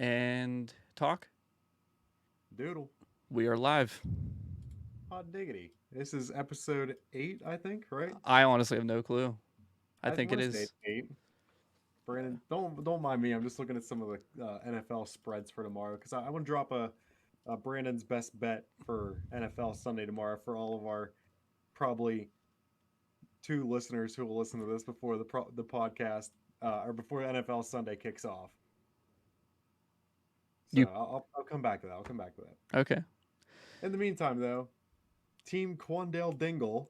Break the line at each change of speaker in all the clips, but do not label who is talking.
and talk.
Doodle.
We are live.
Hot diggity. This is episode 8, I think, right?
I honestly have no clue. I
I
think it
want to say
is.
8. Brandon, don't mind me. I'm just looking at some of the NFL spreads for tomorrow because I want to drop a Brandon's best bet for NFL Sunday tomorrow for all of our probably 2 listeners who will listen to this before the podcast or before NFL Sunday kicks off. So
You
I'll come back to that. I'll come back to that.
okay?
In the meantime, though, Team Quandale Dingle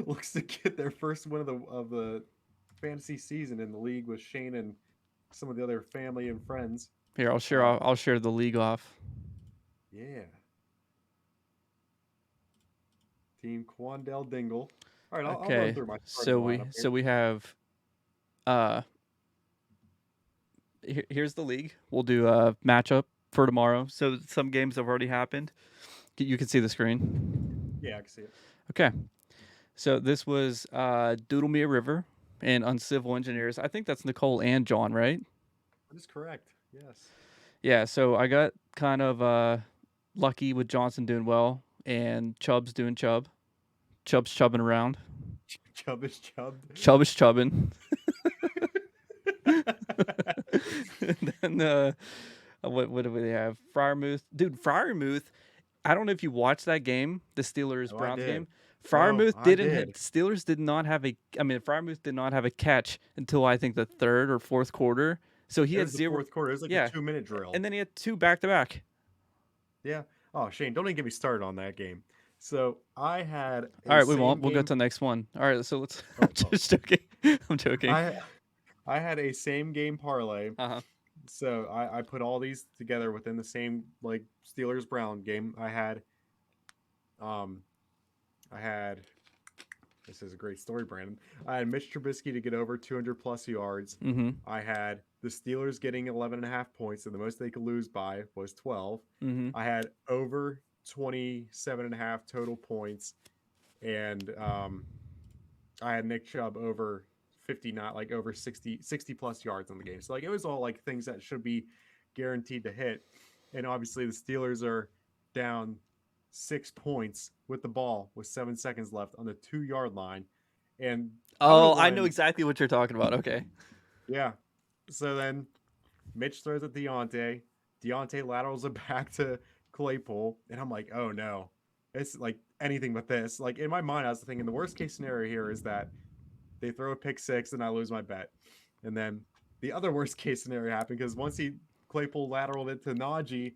looks to get their first win of the fantasy season in the league with Shane and some of the other family and friends.
Here, I'll share.
Uh,
I'll share the league off.
yeah, Team Quandale Dingle. All right, I'll run
Okay.
through my starting
So we
lineup here.
so we have. Uh, here's the league. We'll do a matchup for tomorrow. So some games have already happened. You can see the screen.
Yeah, I can see it.
Okay. So this was Doodle Me a River and UnCivil Engineers. I think that's Nicole and John, right?
That is correct. Yes.
Yeah, so I got kind of lucky with Johnson doing well and Chubb's doing Chubb. Chubb's chubbing around.
Chubb is chubbed.
Chubb is chubbing. And then what do we have? Friarmouth. Dude, Friarmouth, I don't know if you watched that game, the Steelers
Oh, I
Browns
did.
game. Friarmouth
I
didn't
did.
Steelers did not have Friarmouth did not have a catch until I think the third or fourth quarter. So he
It
had
was the
zero.
fourth quarter. It was like
Yeah.
a 2-minute drill.
And then he had two back to back.
Yeah. Oh, Shane, don't even get me started on that game. So I had
All right, we won't.
same
We'll go
game.
to the next one. All right, so let's.
Oh,
I'm just joking. I'm joking.
I had a same game parlay.
Uh-huh.
So I put all these together within the same like Steelers Brown game. I had this is a great story, Brandon. I had Mitch Trubisky to get over 200 plus yards.
Mm-hmm.
I had the Steelers getting 11 and a half points, and the most they could lose by was 12.
Mm-hmm.
I had over 27 and a half total points, and I had Nick Chubb over 50, not like over 60 plus yards on the game. So like it was all like things that should be guaranteed to hit. And obviously the Steelers are down 6 points with the ball with 7 seconds left on the 2-yard line. And
Oh, I know exactly what you're talking about. Okay.
yeah. So then Mitch throws at Deontay. Deontay laterals it back to Claypool. And I'm like, oh no. It's like anything but this. Like in my mind, I was thinking the worst case scenario here is that they throw a pick six and I lose my bet. And then the other worst case scenario happened because once Claypool lateraled it to Najee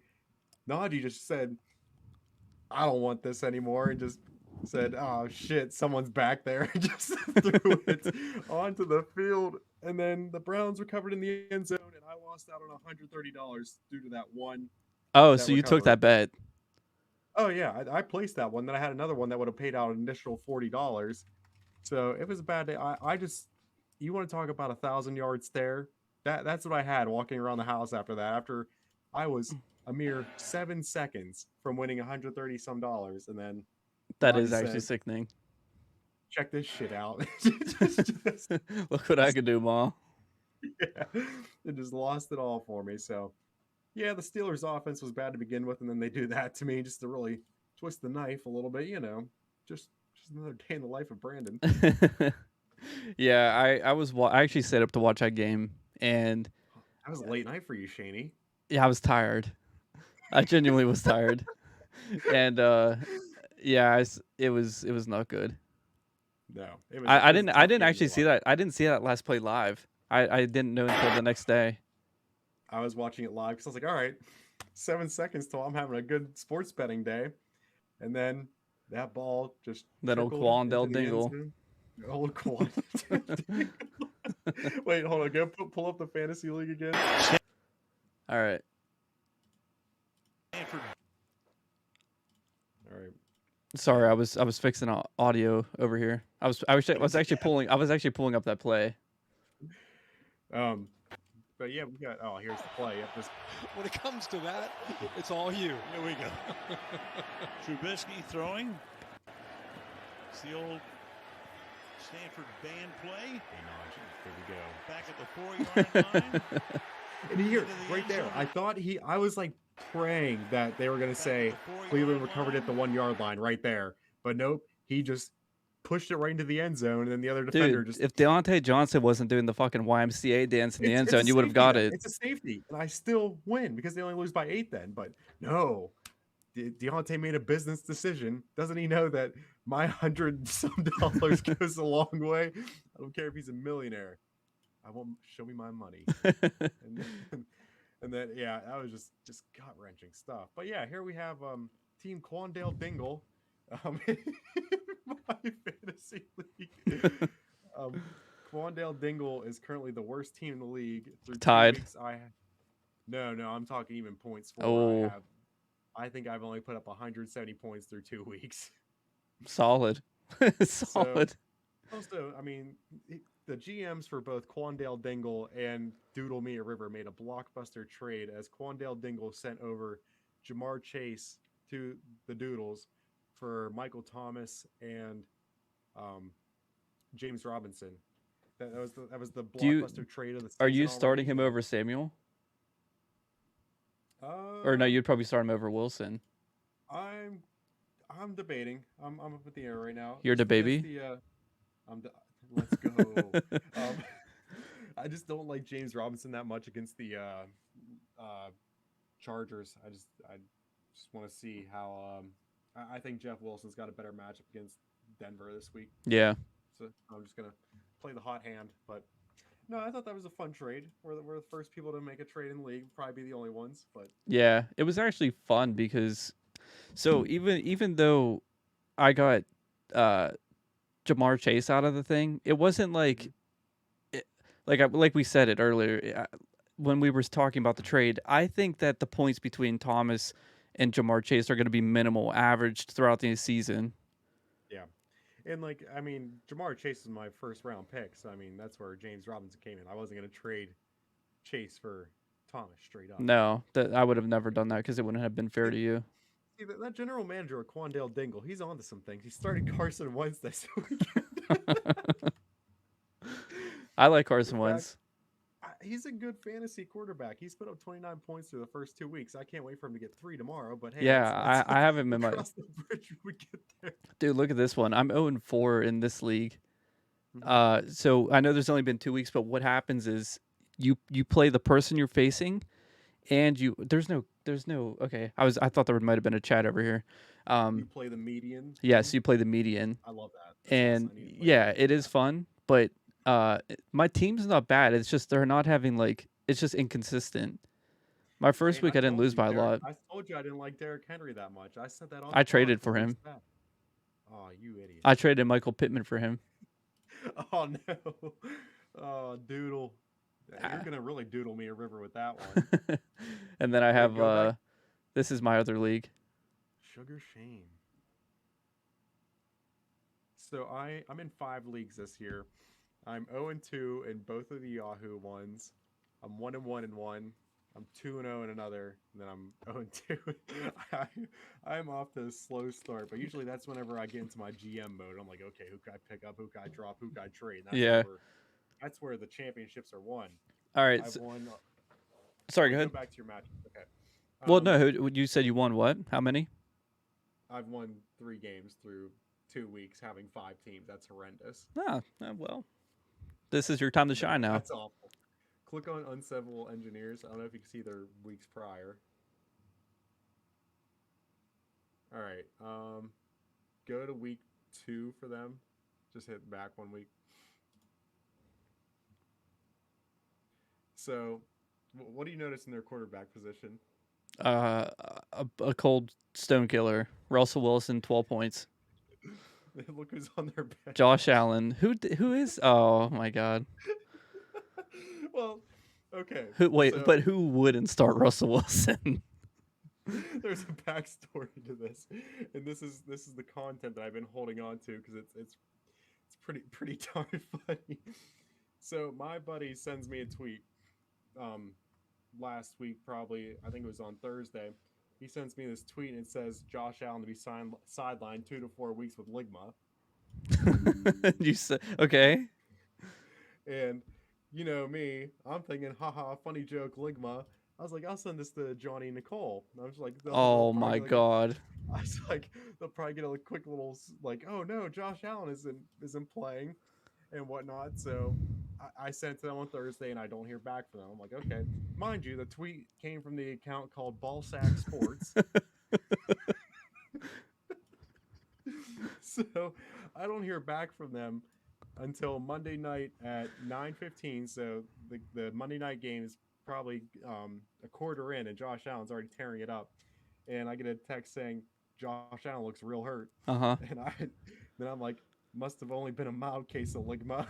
just said, I don't want this anymore, and just said, oh shit, someone's back there, and just threw it onto the field. And then the Browns recovered in the end zone, and I lost out on $130 due to that one.
Oh,
that
so you took
recovery.
that bet.
Oh yeah, I placed that one. Then I had another one that would have paid out an additional $40. So it was a bad day. I just, you want to talk about 1,000-yard stare? That's what I had walking around the house after that. After I was a mere 7 seconds from winning $130 some, and then
That
Najee
is actually
said,
sickening.
check this shit out.
Look what I could do, Ma.
Yeah, it just lost it all for me. So yeah, the Steelers' offense was bad to begin with, and then they do that to me just to really twist the knife a little bit. Just another day in the life of Brandon.
Yeah, I actually set up to watch that game, and
That was a late night for you, Shaney.
yeah, I was tired. I genuinely was tired, and yeah, it was not good.
No,
I
it was
didn't
a
I
tough
didn't
game
actually
to
see
watch.
that. I didn't see that last play live. I didn't know until the next day.
I was watching it live because I was like, all right, 7 seconds till I'm having a good sports betting day. And then that ball just
That old
trickled
Quandale
into the end
Dingle.
zone. Old Quandale. Wait, hold on. Go pull up the fantasy league again.
All right.
All right.
Sorry, I was fixing audio over here. I was actually pulling up that play.
But yeah, we got. Oh, here's the play.
When it comes to that, it's all you.
Here we go. Trubisky throwing. It's the old Stanford band play.
Here we go.
Back at the 4-yard line.
And here, right there, I was like praying that they were going to say Cleveland recovered at the 1 yard line right there. But nope, he just pushed it right into the end zone. And then the other defender
Dude,
just,
if Deontay Johnson wasn't doing the fucking YMCA dance in the end
it's a
zone, you would have
safety
got
then.
it.
It's a safety. And I still win because they only lose by 8 then. But no, Deontay made a business decision. Doesn't he know that my $100-some goes a long way? I don't care if he's a millionaire. I won't show me my money. And then yeah, that was just gut wrenching stuff. But yeah, here we have Team Quandale Dingle in my fantasy league. Quandale Dingle is currently the worst team in the league. Through
Tied.
2 weeks, no, I'm talking even points for.
Oh.
I think I've only put up 170 points through 2 weeks.
Solid. Solid.
Also, I mean, the GMs for both Quandale Dingle and Doodle Me a River made a blockbuster trade as Quandale Dingle sent over Jamar Chase to the Doodles for Michael Thomas and James Robinson. That was the blockbuster trade of the season.
Are you starting him over Samuel? Or no, you'd probably start him over Wilson.
I'm debating. I'm up in the air right now.
You're the baby.
Let's go. I just don't like James Robinson that much against the Chargers. I just want to see how. I think Jeff Wilson's got a better matchup against Denver this week.
Yeah.
So I'm just gonna play the hot hand. But no, I thought that was a fun trade. We're the first people to make a trade in the league. Probably be the only ones. But
yeah, it was actually fun because, so even though I got Jamar Chase out of the thing, it wasn't like, like we said it earlier when we were talking about the trade. I think that the points between Thomas and Jamar Chase are going to be minimal, averaged throughout the season.
Yeah, and like I mean, Jamar Chase is my first round pick, so I mean that's where James Robinson came in. I wasn't going to trade Chase for Thomas straight up.
No, I would have never done that because it wouldn't have been fair to you.
See, that general manager of Quandale Dingle, he's onto some things. He started Carson Wentz this week.
I like Carson Wentz.
He's a good fantasy quarterback. He's put up 29 points through the first 2 weeks. I can't wait for him to get 3 tomorrow. But hey,
yeah, I have him in my.
Cross the bridge when we get there.
Dude, look at this one. I'm 0-4 in this league. So I know there's only been 2 weeks, but what happens is you play the person you're facing, and there's no okay. I thought there might have been a chat over here.
You play the median.
Yes, you play the median.
I love that.
And yeah, it is fun, but my team's not bad. It's just they're not having it's just inconsistent. My first week I didn't lose by a lot.
I told you I didn't like Derrick Henry that much. I said that on.
I traded for him.
Oh, you idiot!
I traded Michael Pittman for him.
Oh no! Oh, doodle. You're gonna really doodle me a river with that one.
And then I have this is my other league.
Sugar shame. So I'm in 5 leagues this year. I'm 0-2 in both of the Yahoo ones. I'm 1-1 in one. I'm 2-0 in another, and then I'm 0-2. I'm off to a slow start, but usually that's whenever I get into my GM mode. I'm like, okay, who can I pick up? Who can I drop? Who can I trade? That's where the championships are won.
All right. Sorry, go ahead.
Go back to your match. Okay.
Well, no, you said you won what? How many?
I've won 3 games through 2 weeks, having 5 teams. That's horrendous.
Well, this is your time to shine now.
That's awful. Click on UnCivil Engineers. I don't know if you can see their weeks prior. All right. Go to week 2 for them. Just hit back 1 week. So, what do you notice in their quarterback position?
A cold stone killer. Russell Wilson, 12 points.
Look who's on their bench.
Josh Allen. Who is? Oh my God.
Well, okay.
But who wouldn't start Russell Wilson?
There's a backstory to this, and this is the content that I've been holding on to because it's pretty darn funny. So my buddy sends me a tweet last week, probably I think it was on Thursday. He sends me this tweet and it says Josh Allen to be sidelined 2 to 4 weeks with Ligma.
You said okay.
And you know me, I'm thinking, haha, funny joke, Ligma. I was like, I'll send this to Johnny and Nicole. I was like, they'll
Oh my
probably get.
god.
I was like, they'll probably get a quick little like, oh no, Josh Allen isn't playing and whatnot. So I sent to them on Thursday, and I don't hear back from them. I'm like, okay, mind you, the tweet came from the account called Ballsack Sports. So I don't hear back from them until Monday night at 9:15. So the Monday night game is probably a quarter in, and Josh Allen's already tearing it up. And I get a text saying Josh Allen looks real hurt,
Uh-huh.
and then I'm like, must have only been a mild case of ligma.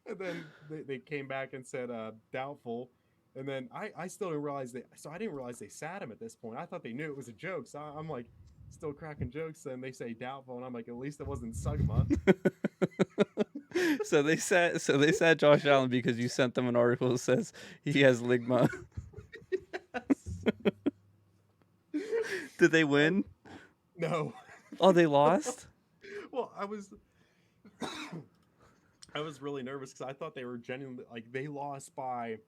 And then they came back and said doubtful. And then I still didn't realize I didn't realize they sat him at this point. I thought they knew it was a joke. So I'm like still cracking jokes, and they say doubtful, and I'm like, at least it wasn't Sugma.
So they sat Josh Allen because you sent them an article that says he has ligma.
Yes.
Did they win?
No.
Oh, they lost?
Well, I was really nervous because I thought they were genuinely like they lost by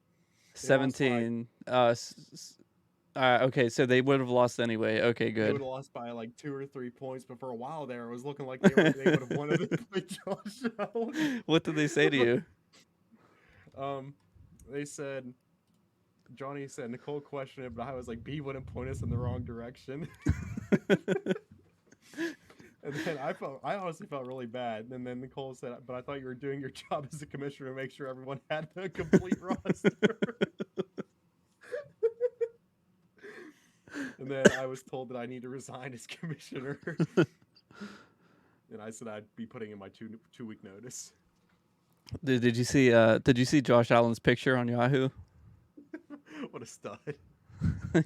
17. Okay, so they would have lost anyway. Okay,
they
good.
would have lost by like 2 or 3 points, but for a while there, it was looking like they would have won if they played Josh Allen.
What did they say to you?
They said Johnny said Nicole questioned it, but I was like, B wouldn't point us in the wrong direction. And then I honestly felt really bad. And then Nicole said, but I thought you were doing your job as a commissioner to make sure everyone had the complete roster. And then I was told that I need to resign as commissioner. And I said I'd be putting in my two-week notice.
Did you see Josh Allen's picture on Yahoo?
What a stud.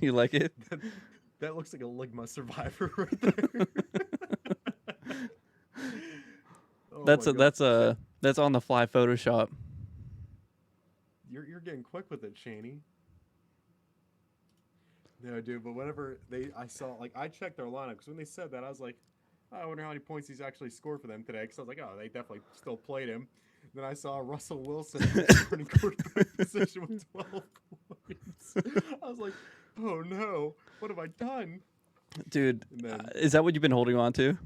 You like it?
That looks like a Ligma survivor right there. Oh
That's
my God.
that's on the fly Photoshop.
You're getting quick with it, Shaney. No, dude, but whenever I saw, like, I checked their lineup, because when they said that, I was like, oh, I wonder how many points he's actually scored for them today, because I was like, oh, they definitely still played him. Then I saw Russell Wilson in the starting quarterback position with 12 points. I was like, oh no, what have I done?
Dude,
And then,
is that what you've been holding on to?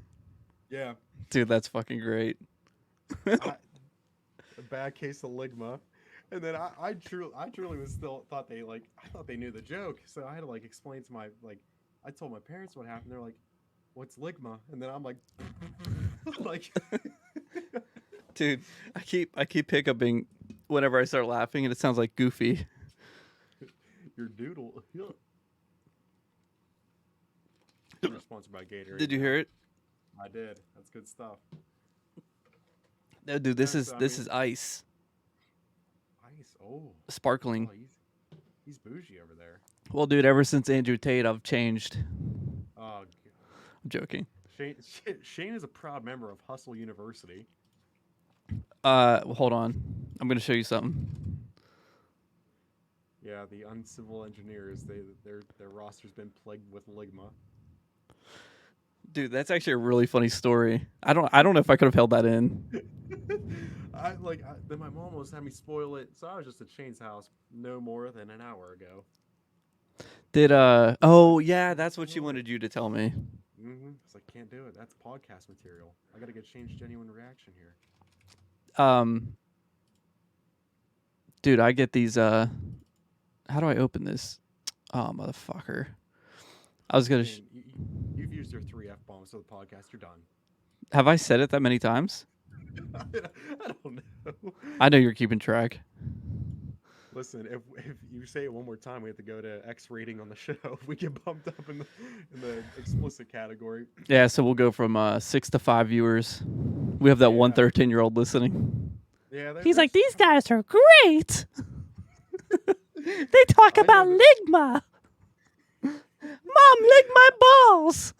yeah,
Dude, that's fucking great.
a bad case of Ligma. And then I truly was still thought they I thought they knew the joke, so I had to explain to I told my parents what happened. They're like, "What's Ligma?" And then I'm like, like,
Dude, I keep hiccuping whenever I start laughing, and it sounds like Goofy.
your doodle. We're sponsored by Gatorade.
Did you hear it?
I did. That's good stuff.
No, dude, this
Yeah,
is
so, I
this
mean-
is ice,
Ice. Oh,
sparkling.
he's bougie over there.
Well, dude, ever since Andrew Tate, I've changed.
Oh,
I'm joking.
Shane is a proud member of Hustle University.
Hold on. I'm gonna show you something.
Yeah, the UnCivil Engineers. Their roster's been plagued with Ligma.
Dude, that's actually a really funny story. I don't know if I could have held that in.
Then my mom almost had me spoil it. So I was just at Shane's house no more than an hour ago.
Did oh yeah, that's what she wanted you to tell me.
It's like, can't do it. That's podcast material. I gotta get Shane's genuine reaction here.
Dude, I get these how do I open this? Oh, motherfucker. I was gonna
Shane, you've used your 3 F-bombs for the podcast. You're done.
have I said it that many times?
I don't know.
I know you're keeping track.
Listen, if you say it one more time, we have to go to X rating on the show. We get bumped up in the explicit category.
Yeah, so we'll go from 6 to 5 viewers. We have that one
Yeah.
13-year-old listening.
Yeah,
He's like, these guys are great. They talk
I
about
know
Ligma. Mom, lick my balls.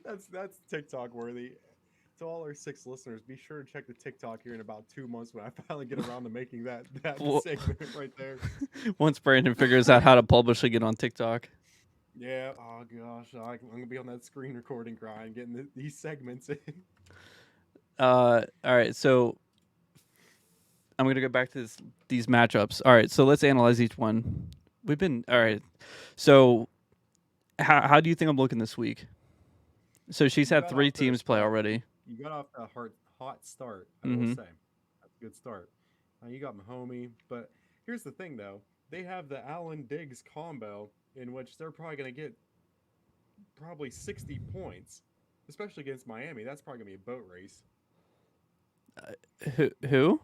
That's TikTok worthy. To all our 6 listeners, be sure to check the TikTok here in about 2 months when I finally get around to making that
Well-
segment right there.
Once Brandon figures out how to publish again on TikTok.
Yeah. Oh gosh, I'm gonna be on that screen recording grind, getting these segments in.
All right, so I'm gonna go back to these matchups. All right, so let's analyze each one. We've been all right. So, how do you think I'm looking this week? So she's
You
had
got
3
off to a
teams play
start.
already.
You got off to a hot start. I will
Mm-hmm.
say, that's a good start. You got Mahomey, but here's the thing though: they have the Allen Diggs combo, in which they're probably gonna get probably 60 points, especially against Miami. That's probably gonna be a boat race.
Who?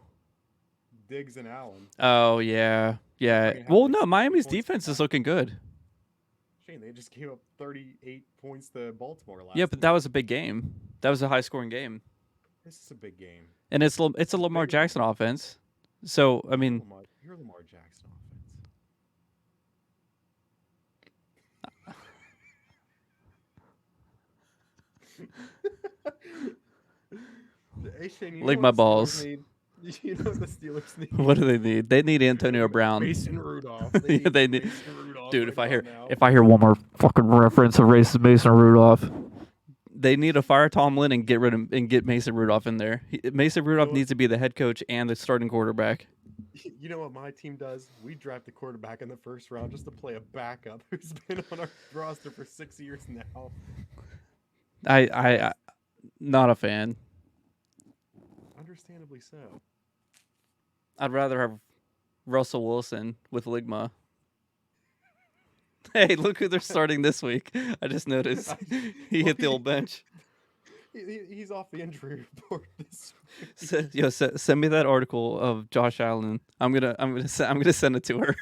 Diggs and Allen.
Oh yeah,
They're
yeah.
probably gonna have
Well,
like
no,
60
Miami's
points.
defense is looking good.
Shane, they just gave up 38 points to Baltimore last
Yeah, but
week.
that was a big game. That was a high scoring game,
This is a big game.
and it's a Lamar
Big-
Jackson offense. So I mean,
You're Lamar Jackson offense. Hey Shane, you know
lick
what
my
the Steelers
balls.
need? You know what the Steelers need?
What do they need? They need Antonio Brown.
Mason Rudolph.
Yeah, they
some
need.
Mason Rudolph
Dude,
right
if I hear
about now.
one more fucking reference of racist Mason Rudolph, they need to fire Tomlin and get rid of and get Mason Rudolph in there. Mason Rudolph
what?
needs to be the head coach and the starting quarterback.
You know what my team does? We draft the quarterback in the first round just to play a backup who's been on our roster for 6 years now.
I not a fan.
Understandably so.
I'd rather have Russell Wilson with Ligma. Hey, look who they're starting this week. I just noticed he hit the old bench.
He's off the injury report this week.
Send me that article of Josh Allen. I'm gonna send it to her.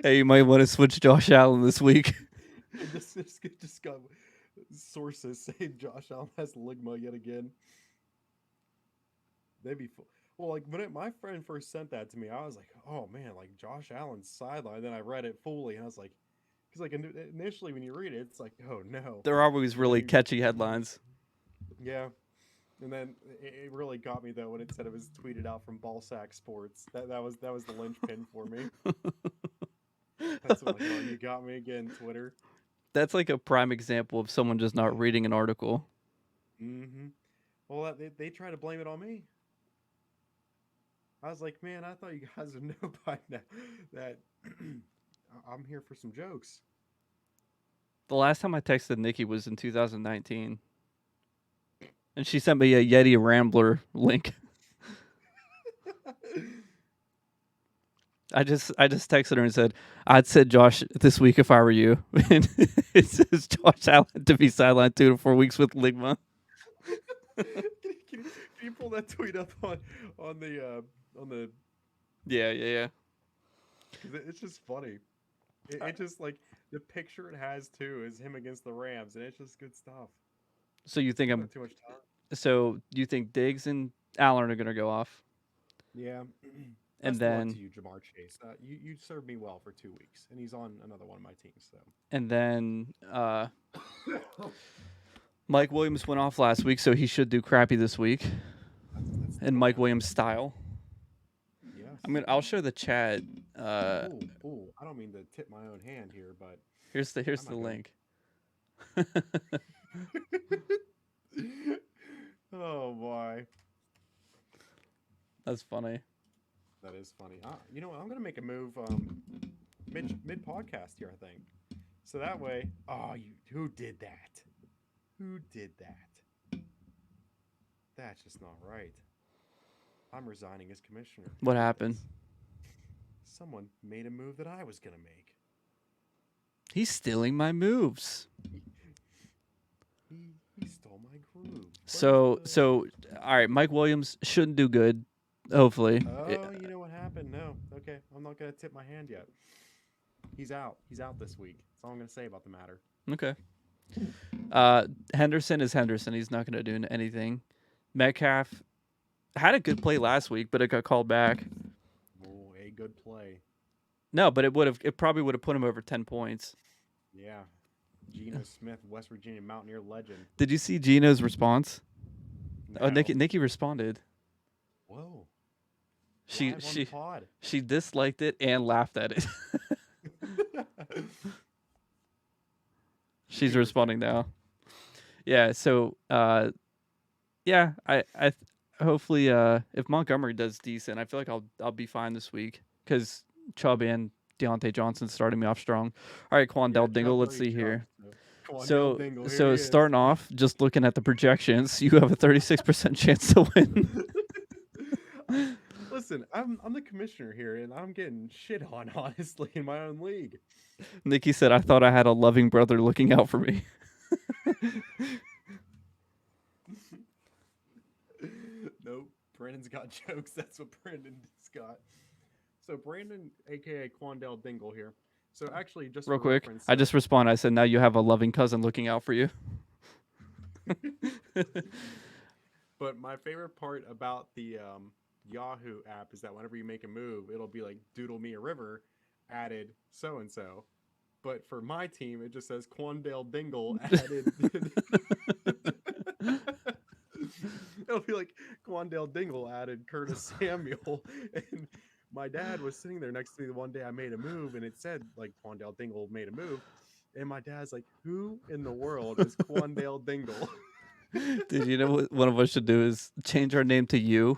Hey, you might want to switch Josh Allen this week.
Just got sources saying Josh Allen has Ligma yet again. They'd be well, like when my friend first sent that to me, I was like, "Oh man, like Josh Allen's sideline." Then I read it fully, and I was like, "Because like initially when you read it, it's like, oh no."
They're always really catchy headlines.
Yeah, and then it really got me though when it said it was tweeted out from Ballsack Sports. That was the linchpin for me. That's like, oh, you got me again, Twitter.
That's like a prime example of someone just not reading an article.
Mm-hmm. Well, they try to blame it on me. I was like, man, I thought you guys would know by now that I'm here for some jokes.
The last time I texted Nikki was in 2019. And she sent me a Yeti Rambler link. I just texted her and said, I'd sit Josh this week if I were you. And it says Josh Allen to be sidelined 2 to 4 weeks with Ligma.
Can you pull that tweet up on the
Yeah.
it's just funny. It just like the picture it has too is him against the Rams, and it's just good stuff.
So you think
Not too much time.
So you think Diggs and Allen are gonna go off?
Yeah.
And
Best of luck
then
to you, Jamar Chase. You served me well for 2 weeks, and he's on another one of my teams. So.
and then Mike Williams went off last week, so he should do crappy this week.
That's
In Mike Williams style.
Yes.
I'll show the chat.
Ooh, I don't mean to tip my own hand here, but
Here's the link.
Oh boy,
That's funny.
that is funny. You know what? I'm gonna make a move mid podcast here. I think so that way. Oh, who did that? Who did that? That's just not right. I'm resigning as commissioner.
What happened?
Someone made a move that I was gonna make.
He's stealing my moves.
He stole my groove.
So all right, Mike Williams shouldn't do good, hopefully.
Oh, you know what happened? No. Okay, I'm not gonna tip my hand yet. He's out. He's out this week. That's all I'm gonna say about the matter.
Okay. Henderson is Henderson. He's not going to do anything. Metcalf had a good play last week, but it got called back.
Oh, a good play.
No, but it probably would have put him over 10 points.
Yeah. Geno Smith, West Virginia Mountaineer legend.
Did you see Gino's response?
No.
Oh, Nikki responded.
Whoa.
She
Live on the pod.
she disliked it and laughed at it. She's responding now. Yeah. So, yeah, hopefully, if Montgomery does decent, I feel like I'll be fine this week because Chubb and Deontay Johnson starting me off strong. All right, Quandell Dingle. Let's see here.
Quandell Dingle, here
So
he is.
starting off, just looking at the projections, you have a 36% chance to win.
Listen, I'm the commissioner here, and I'm getting shit on, honestly, in my own league.
Nikki said, "I thought I had a loving brother looking out for me."
Nope, Brandon's got jokes. That's what Brandon's got. So Brandon, aka Quandell Dingle, here. So actually, just
Real
for
quick,
reference,
I just respond. I said, "Now you have a loving cousin looking out for you."
But my favorite part about the Yahoo app is that whenever you make a move, it'll be like "Doodle me a river," added so and so. But for my team, it just says Quandell Dingle added. It'll be like Quandell Dingle added Curtis Samuel. And my dad was sitting there next to me the one day I made a move, and it said like Quandell Dingle made a move. And my dad's like, "Who in the world is Quandell Dingle?"
Dude, you know what one of us should do is change our name to you.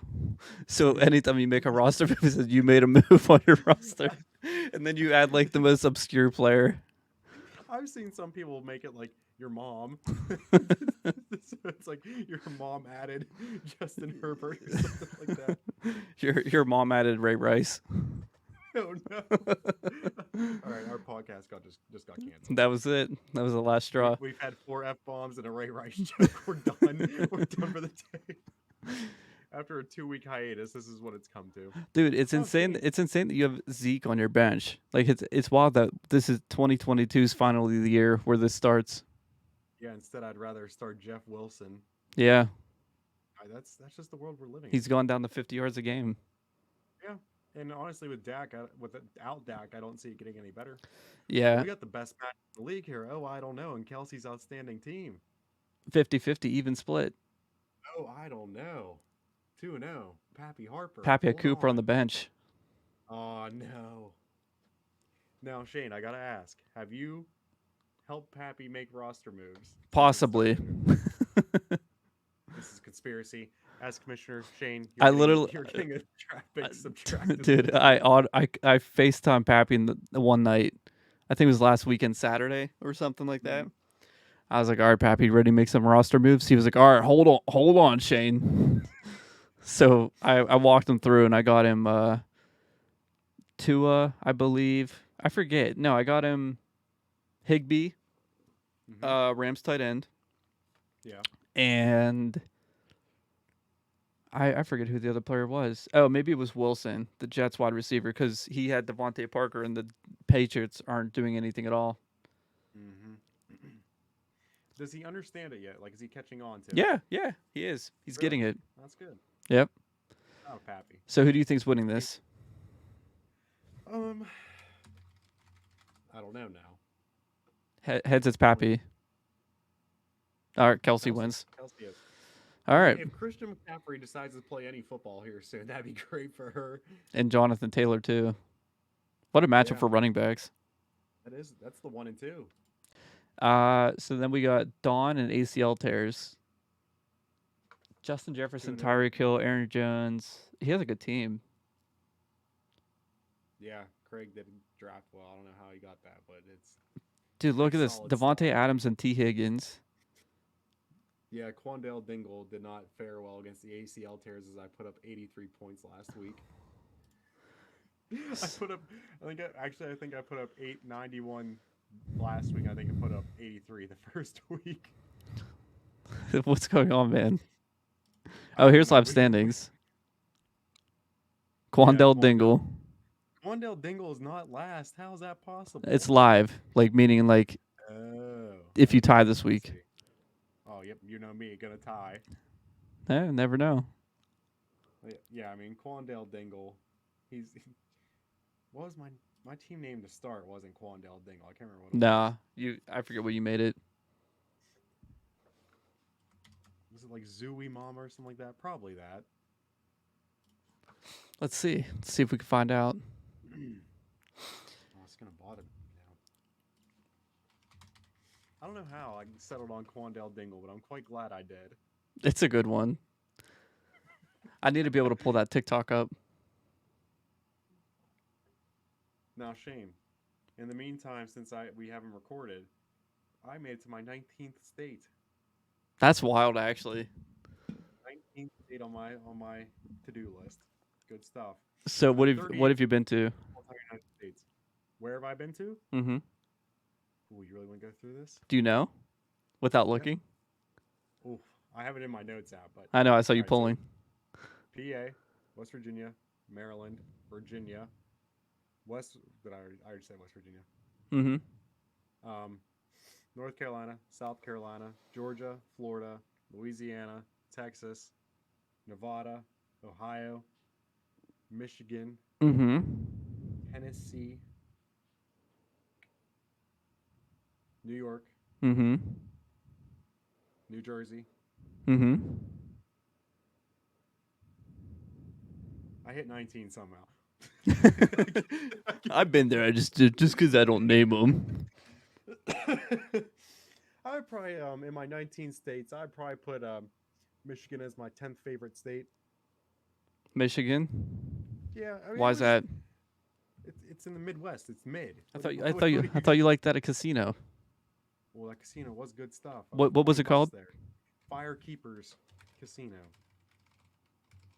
So anytime you make a roster move, it says you made a move on your roster. And then you add like the most obscure player.
I've seen some people make it like your mom. So it's like your mom added Justin Herbert or something like that.
Your mom added Ray Rice.
Oh no! All right, our podcast just got canceled.
That was it. That was the last straw.
We've had 4 F-bombs and a Ray Rice joke. We're done. We're done for the day. After a 2-week hiatus, this is what it's come to.
Dude, it's insane. It's insane that you have Zeke on your bench. Like it's wild that this is 2022's finally the year where this starts.
Yeah, instead I'd rather start Jeff Wilson.
Yeah.
That's just the world we're living in.
He's gone down to 50 yards a game.
Yeah. And honestly, with Dak, without Dak, I don't see it getting any better.
Yeah.
We got the best match in the league here. Oh, I don't know. And Kelsey's outstanding team.
50-50 even split.
Oh, I don't know. 2-0. Pappy Harper.
Pappy Cooper on the bench.
Oh, no. Now, Shane, I got to ask. Have you helped Pappy make roster moves?
Possibly.
This is conspiracy. As Commissioner Shane,
you're
getting a draft pick subtracted.
Dude, I FaceTime Pappy the one night. I think it was last weekend, Saturday or something like that. I was like, "All right, Pappy, ready to make some roster moves?" He was like, "All right, hold on, Shane." So I walked him through and I got him Tua, I believe. I forget. No, I got him Higbee, Rams tight end.
Yeah.
And I forget who the other player was. Oh, maybe it was Wilson, the Jets wide receiver, because he had Devontae Parker and the Patriots aren't doing anything at all.
Mm-hmm. Does he understand it yet? Like, is he catching on to it?
Yeah, he is. He's getting it.
That's good.
Yep.
Oh, Pappy.
So who do you think's winning this?
I don't know now.
Heads, it's Pappy. All right, Kelsey wins.
Kelsey is.
All right.
If Christian McCaffrey decides to play any football here soon, that'd be great for her.
And Jonathan Taylor, too. What a matchup for running backs.
That's the 1 and 2.
So then we got Dawn and ACL tears. Justin Jefferson, Tyreek Hill, Aaron Jones. He has a good team.
Yeah, Craig didn't draft well. I don't know how he got that, but it's...
Dude, look at this.
solid
Devontae
stuff.
Adams and T. Higgins.
Yeah, Quandell Dingle did not fare well against the ACL tears as I put up 83 points last week. I think I put up 891 last week. I think I put up 83 the first week.
What's going on, man? Oh, here's live standings. Quandell Dingle.
Quandell Dingle is not last. How is that possible?
It's live, like meaning like if you tie this week.
Oh, yep. You know me, gonna tie.
Never know.
Yeah, I mean Quandell Dingle. What was my team name to start? Wasn't Quandell Dingle? I can't remember what.
I forget what you made it.
Was it like Zooey Mama or something like that? Probably that.
Let's see. Let's see if we can find out.
Oh, it's gonna bottom now. I don't know how I settled on Quandale Dingle, but I'm quite glad I did.
It's a good one. I need to be able to pull that TikTok up.
Now, Shane, in the meantime, since we haven't recorded, I made it to my 19th state.
That's wild, actually.
19th state on my to-do list. Good stuff.
So what have
38
you been to?
entire United States. Where have I been to?
Mm-hmm.
Ooh, you really want to go through this?
Do you know? Without looking?
Ooh, I have it in my notes app, but
I know. I saw you
Alright, so
pulling.
PA, West Virginia, Maryland, Virginia, Did I already say West Virginia?
Mm-hmm.
North Carolina, South Carolina, Georgia, Florida, Louisiana, Texas, Nevada, Ohio, Michigan,
Mm-hmm.
Tennessee, New York,
Mm-hmm.
New Jersey.
Mm-hmm.
I hit 19 somehow.
I've been there. I just because I don't name them.
I would probably in my 19 states, I'd probably put Michigan as my 10th favorite state.
Michigan.
Yeah, I mean,
Why is that?
It's in the Midwest. It's mid.
I thought you liked that at casino.
Well, that casino was good stuff.
What was it
20 bucks
called?
There. Firekeepers Casino.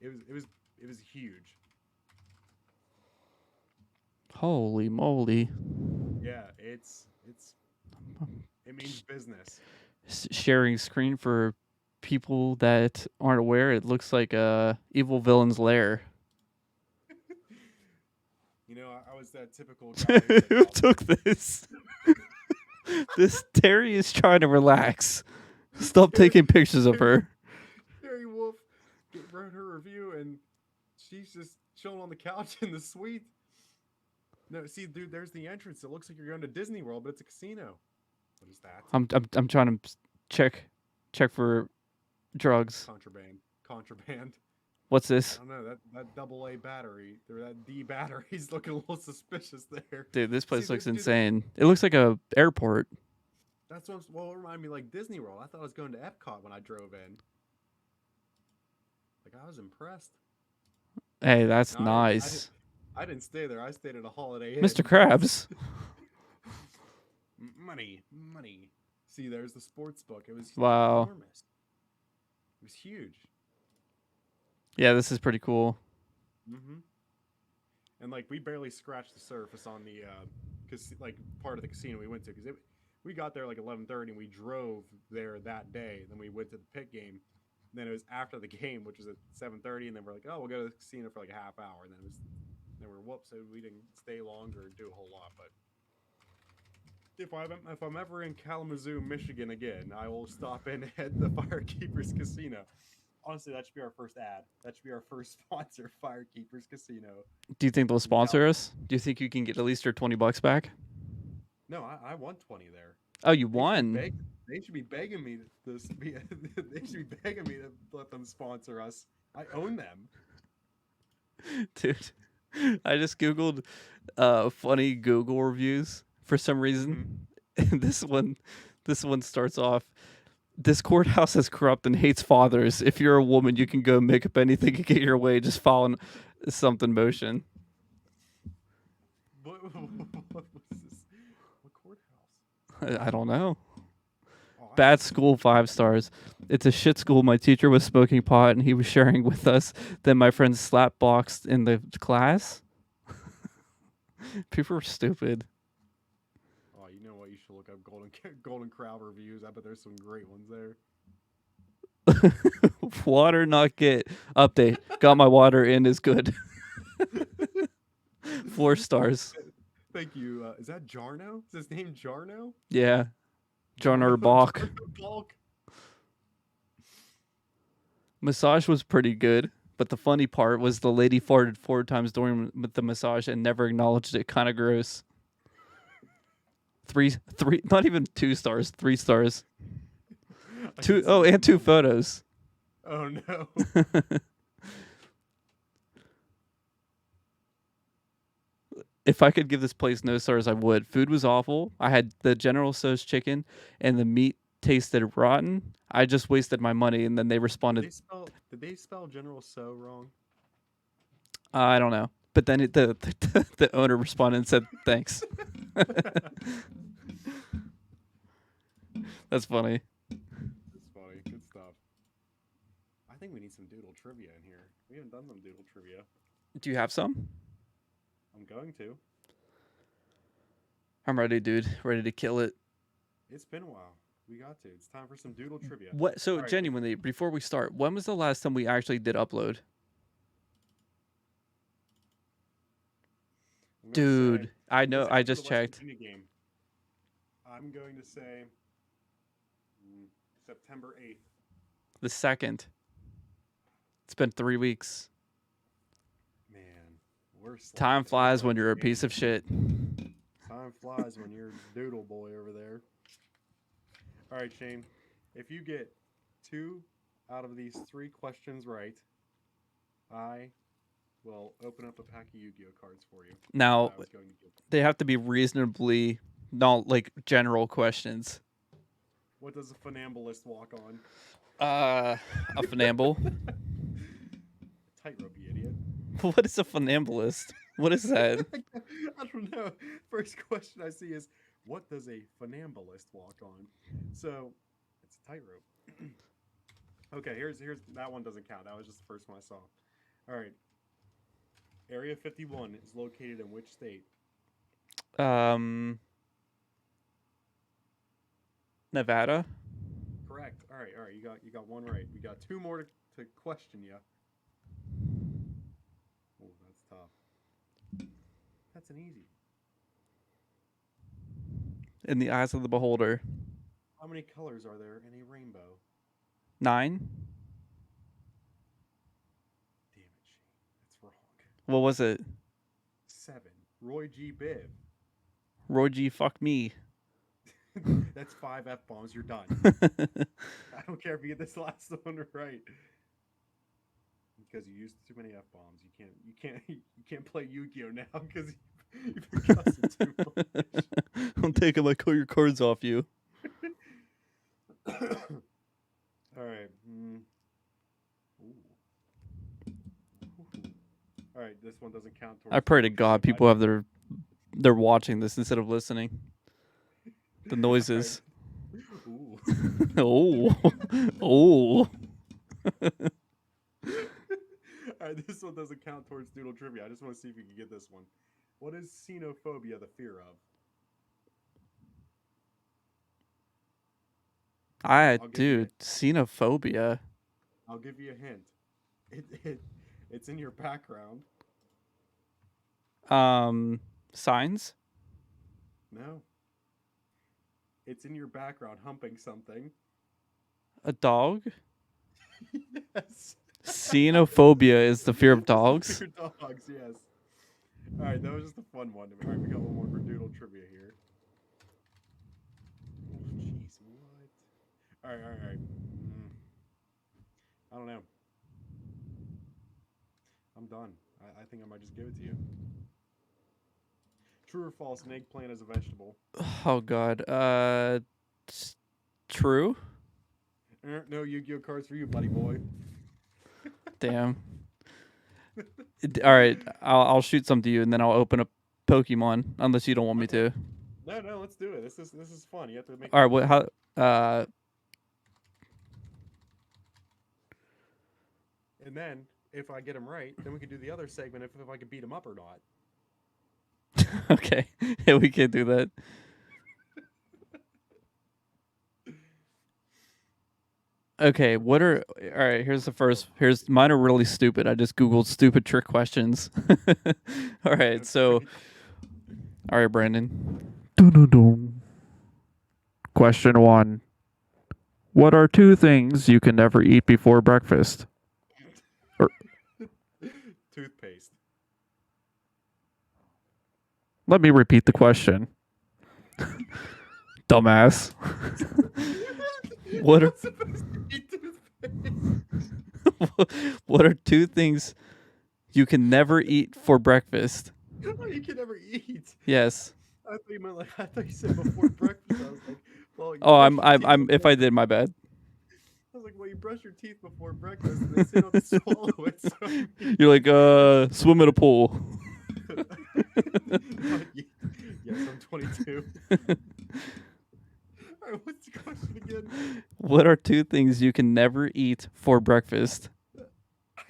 It was huge.
Holy moly!
Yeah, it means business.
Sharing screen for people that aren't aware. It looks like a evil villain's lair.
You know, I was that typical guy. Who's
Who
like,
took this? This Terry is trying to relax. Stop taking pictures of her.
Terry Wolf wrote her review, and she's just chilling on the couch in the suite. No, see, dude, there's the entrance. It looks like you're going to Disney World, but it's a casino. What is that?
I'm trying to check for drugs.
Contraband.
What's
I
this?
don't know, that double A battery, or that D battery's looking a little suspicious there.
Dude, this place
See,
looks
dude,
insane. It looks like a airport.
That's what it reminded me like Disney World. I thought I was going to Epcot when I drove in. Like, I was impressed.
Hey, that's
No,
nice.
I didn't stay there. I stayed at a Holiday Inn.
Mr. Krabs.
Money. See, there's the sports book. It was
Wow.
enormous. It was huge.
Yeah, this is pretty cool.
Mm-hmm. And like we barely scratched the surface on the part of the casino we went to, because we got there like 11:30 and we drove there that day. Then we went to the pit game. And then it was after the game, which was at 7:30, and then we're like, oh, we'll go to the casino for like a half hour. And then we're whoops, so we didn't stay longer and do a whole lot. But if I'm ever in Kalamazoo, Michigan again, I will stop in at the Firekeepers Casino. Honestly, that should be our first ad. That should be our first sponsor, Firekeepers Casino.
Do you think they'll sponsor us? Do you think you can get at least your $20 back?
No, I won 20 there.
Oh, you won.
They should be begging me they should be begging me to let them sponsor us. I own them.
Dude, I just Googled funny Google reviews for some reason. And this one starts off, this courthouse is corrupt and hates fathers. If you're a woman, you can go make up anything and get your way. Just following something motion.
What was this? What courthouse?
I don't know.
Oh,
Bad school, 5 stars. It's a shit school. My teacher was smoking pot and he was sharing with us. Then my friends slap boxed in the class. People are stupid.
Oh, you know what? You should look up Golden Crow reviews. I bet there's some great ones there.
Water not get update. Got my water in is good. 4 stars.
Thank you. Is that Jarno? Is his name Jarno?
Yeah. Jarno Bach.
Balk.
Massage was pretty good, but the funny part was the lady farted 4 times during the massage and never acknowledged it. Kind of gross. 3, not even 2 stars, 3 stars. 2, oh, and 2 photos.
Oh no.
if I could give this place no stars, I would. Food was awful. I had the General Tso's chicken, and the meat tasted rotten. I just wasted my money, and then they responded,
Did they spell General So wrong?
I don't know. But then the owner responded and said, thanks. That's funny.
That's funny. Good stuff. I think we need some doodle trivia in here. We haven't done some doodle trivia.
Do you have some?
I'm going to.
I'm ready, dude. Ready to kill it.
It's been a while. We got to. It's time for some doodle trivia.
What? So,
All right.
genuinely, before we start, when was the last time we actually did upload?
I'm gonna
Dude,
say-
I
because
know.
after
I
the
just
West
checked.
Virginia game, I'm going to say September 8th.
The 2nd. It's been 3 weeks.
Man, we're
Time
slacking.
flies when
We're
you're a
game.
piece of shit.
Time flies when you're a doodle boy over there. All right, Shane. If you get 2 out of these 3 questions right, I will open up a pack of Yu-Gi-Oh cards for you.
Now,
I was going to give.
they have to be reasonably not like general questions.
What does a funambulist walk on?
A funambule.
Tightrope, you idiot.
What is a funambulist? What is that?
I don't know. First question I see is, what does a funambulist walk on? So, it's a tightrope. Okay, here's that one doesn't count. That was just the first one I saw. All right. Area 51 is located in which state?
Nevada.
Correct. All right. You got one right. We got 2 more to question you. Oh, that's tough. That's an easy.
In the eyes of the beholder.
How many colors are there in a rainbow?
9.
Damn it, Shane. That's wrong.
What was it?
7. Roy G. Biv.
Roy G. Fuck me.
That's 5 F-bombs. You're done. I don't care if you get this last one right. Because you used too many F-bombs. You can't play Yu-Gi-Oh now because you've been cussing too much.
I'm taking my your cards off you.
All right. Ooh. All right, this one doesn't count towards
I pray to
the
God people have they're watching this instead of listening. The noises.
Ooh.
Oh. Oh.
All right, this one doesn't count towards doodle trivia. I just want to see if you can get this one. What is xenophobia the fear of?
Dude, xenophobia.
I'll give you a hint. It's in your background.
Signs?
No. It's in your background humping something.
A dog?
Yes.
Xenophobia is the fear of dogs?
Fear of dogs, yes. All right, that was just a fun one. All right, we got one more for doodle trivia here. Oh, jeez, what? All right. I don't know. I'm done. I think I might just give it to you. True or false, an eggplant is a vegetable?
Oh God. True?
No Yu-Gi-Oh cards for you, buddy boy.
Damn. All right, I'll shoot some to you, and then I'll open up Pokemon, unless you don't want me to.
No, let's do it. This is fun. You have to make.
All right, what? How?
And then, if I get them right, then we can do the other segment if I can beat them up or not.
Okay, yeah, we can't do that. Okay, all right, here's the first. Mine are really stupid. I just Googled stupid trick questions. All right, so. All right, Brandon. Question 1. What are 2 things you can never eat before breakfast?
Toothpaste.
Let me repeat the question. Dumbass. What are
Supposed to be toothpaste.
what are 2 things you can never eat for breakfast?
Oh, you can never eat.
Yes.
I thought you meant like I thought you said before breakfast. I was like, well, you
Oh,
brush
I'm
your
I'm
teeth
I'm. If
before
I did, my bad.
I was like, well, you brush your teeth before breakfast, and they say not to swallow it. So I mean,
You're like, swim in a pool.
yes, I'm 22. All right, what's the question again?
What are two things you can never eat for breakfast?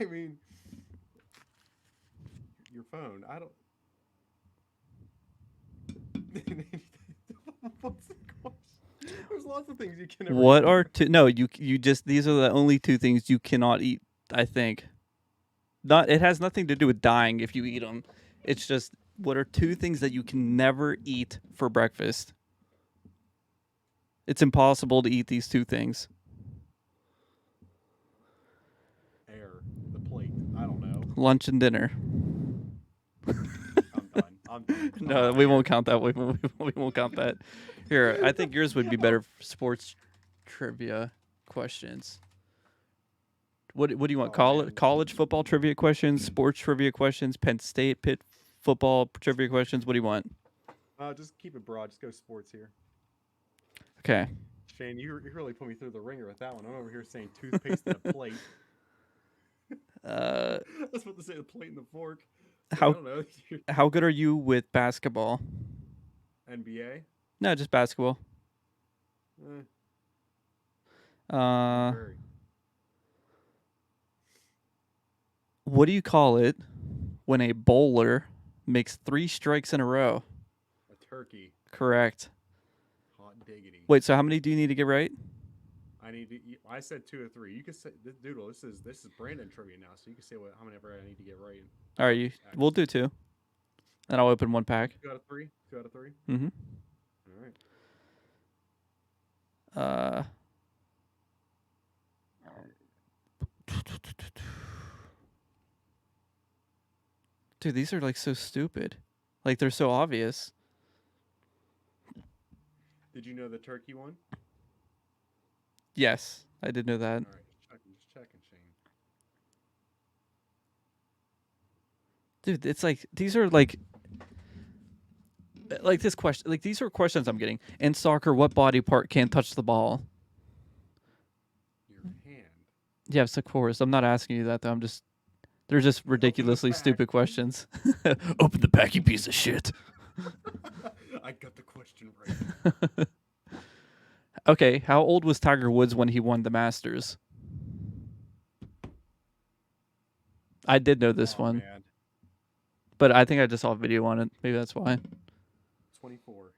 I mean, your phone. I don't. What's the question? There's lots of things you can never.
What
eat.
are two? No, you just these are the only two things you cannot eat. I think. Not. It has nothing to do with dying if you eat them. It's just what are two things that you can never eat for breakfast? It's impossible to eat these two things.
Air, the plate. I don't know.
Lunch and dinner.
I'm done. I'm done. I'm
No,
outta
we
here.
won't count that. We won't count that. Here, I think yours would be better for sports trivia questions. What do you want?
Oh, man.
College football trivia questions, sports trivia questions, Penn State, Pitt football trivia questions. What do you want?
Just keep it broad. Just go sports here.
Okay.
Shane, you really put me through the ringer with that one. I'm over here saying toothpaste and a plate.
Uh,
I was about to say the plate and the fork.
How-
I don't know.
how good are you with basketball?
NBA?
No, just basketball.
Eh,
Uh,
very.
what do you call it when a bowler makes 3 strikes in a row?
A turkey.
Correct.
Hot diggity.
Wait, so how many do you need to get right?
I said 2 or 3. You can say Doodle. This is Brandon trivia now, so you can say how many ever I need to get right.
All right, we'll do 2. And I'll open 1 pack.
2 out of 3. 2 out of 3.
Mm-hmm.
All right.
Dude, these are like so stupid. Like they're so obvious.
Did you know the turkey one?
Yes, I did know that.
All right, just checking, Shane.
Dude, it's like these are like this question. Like these are questions I'm getting. In soccer, what body part can't touch the ball?
Your hand.
Yes, of course. I'm not asking you that though. They're just ridiculously
pack.
stupid questions. Open the pack, you piece of shit.
I got the question right.
Okay, how old was Tiger Woods when he won the Masters? I did know this
Oh,
one,
man.
but I think I just saw a video on it. Maybe that's why.
24.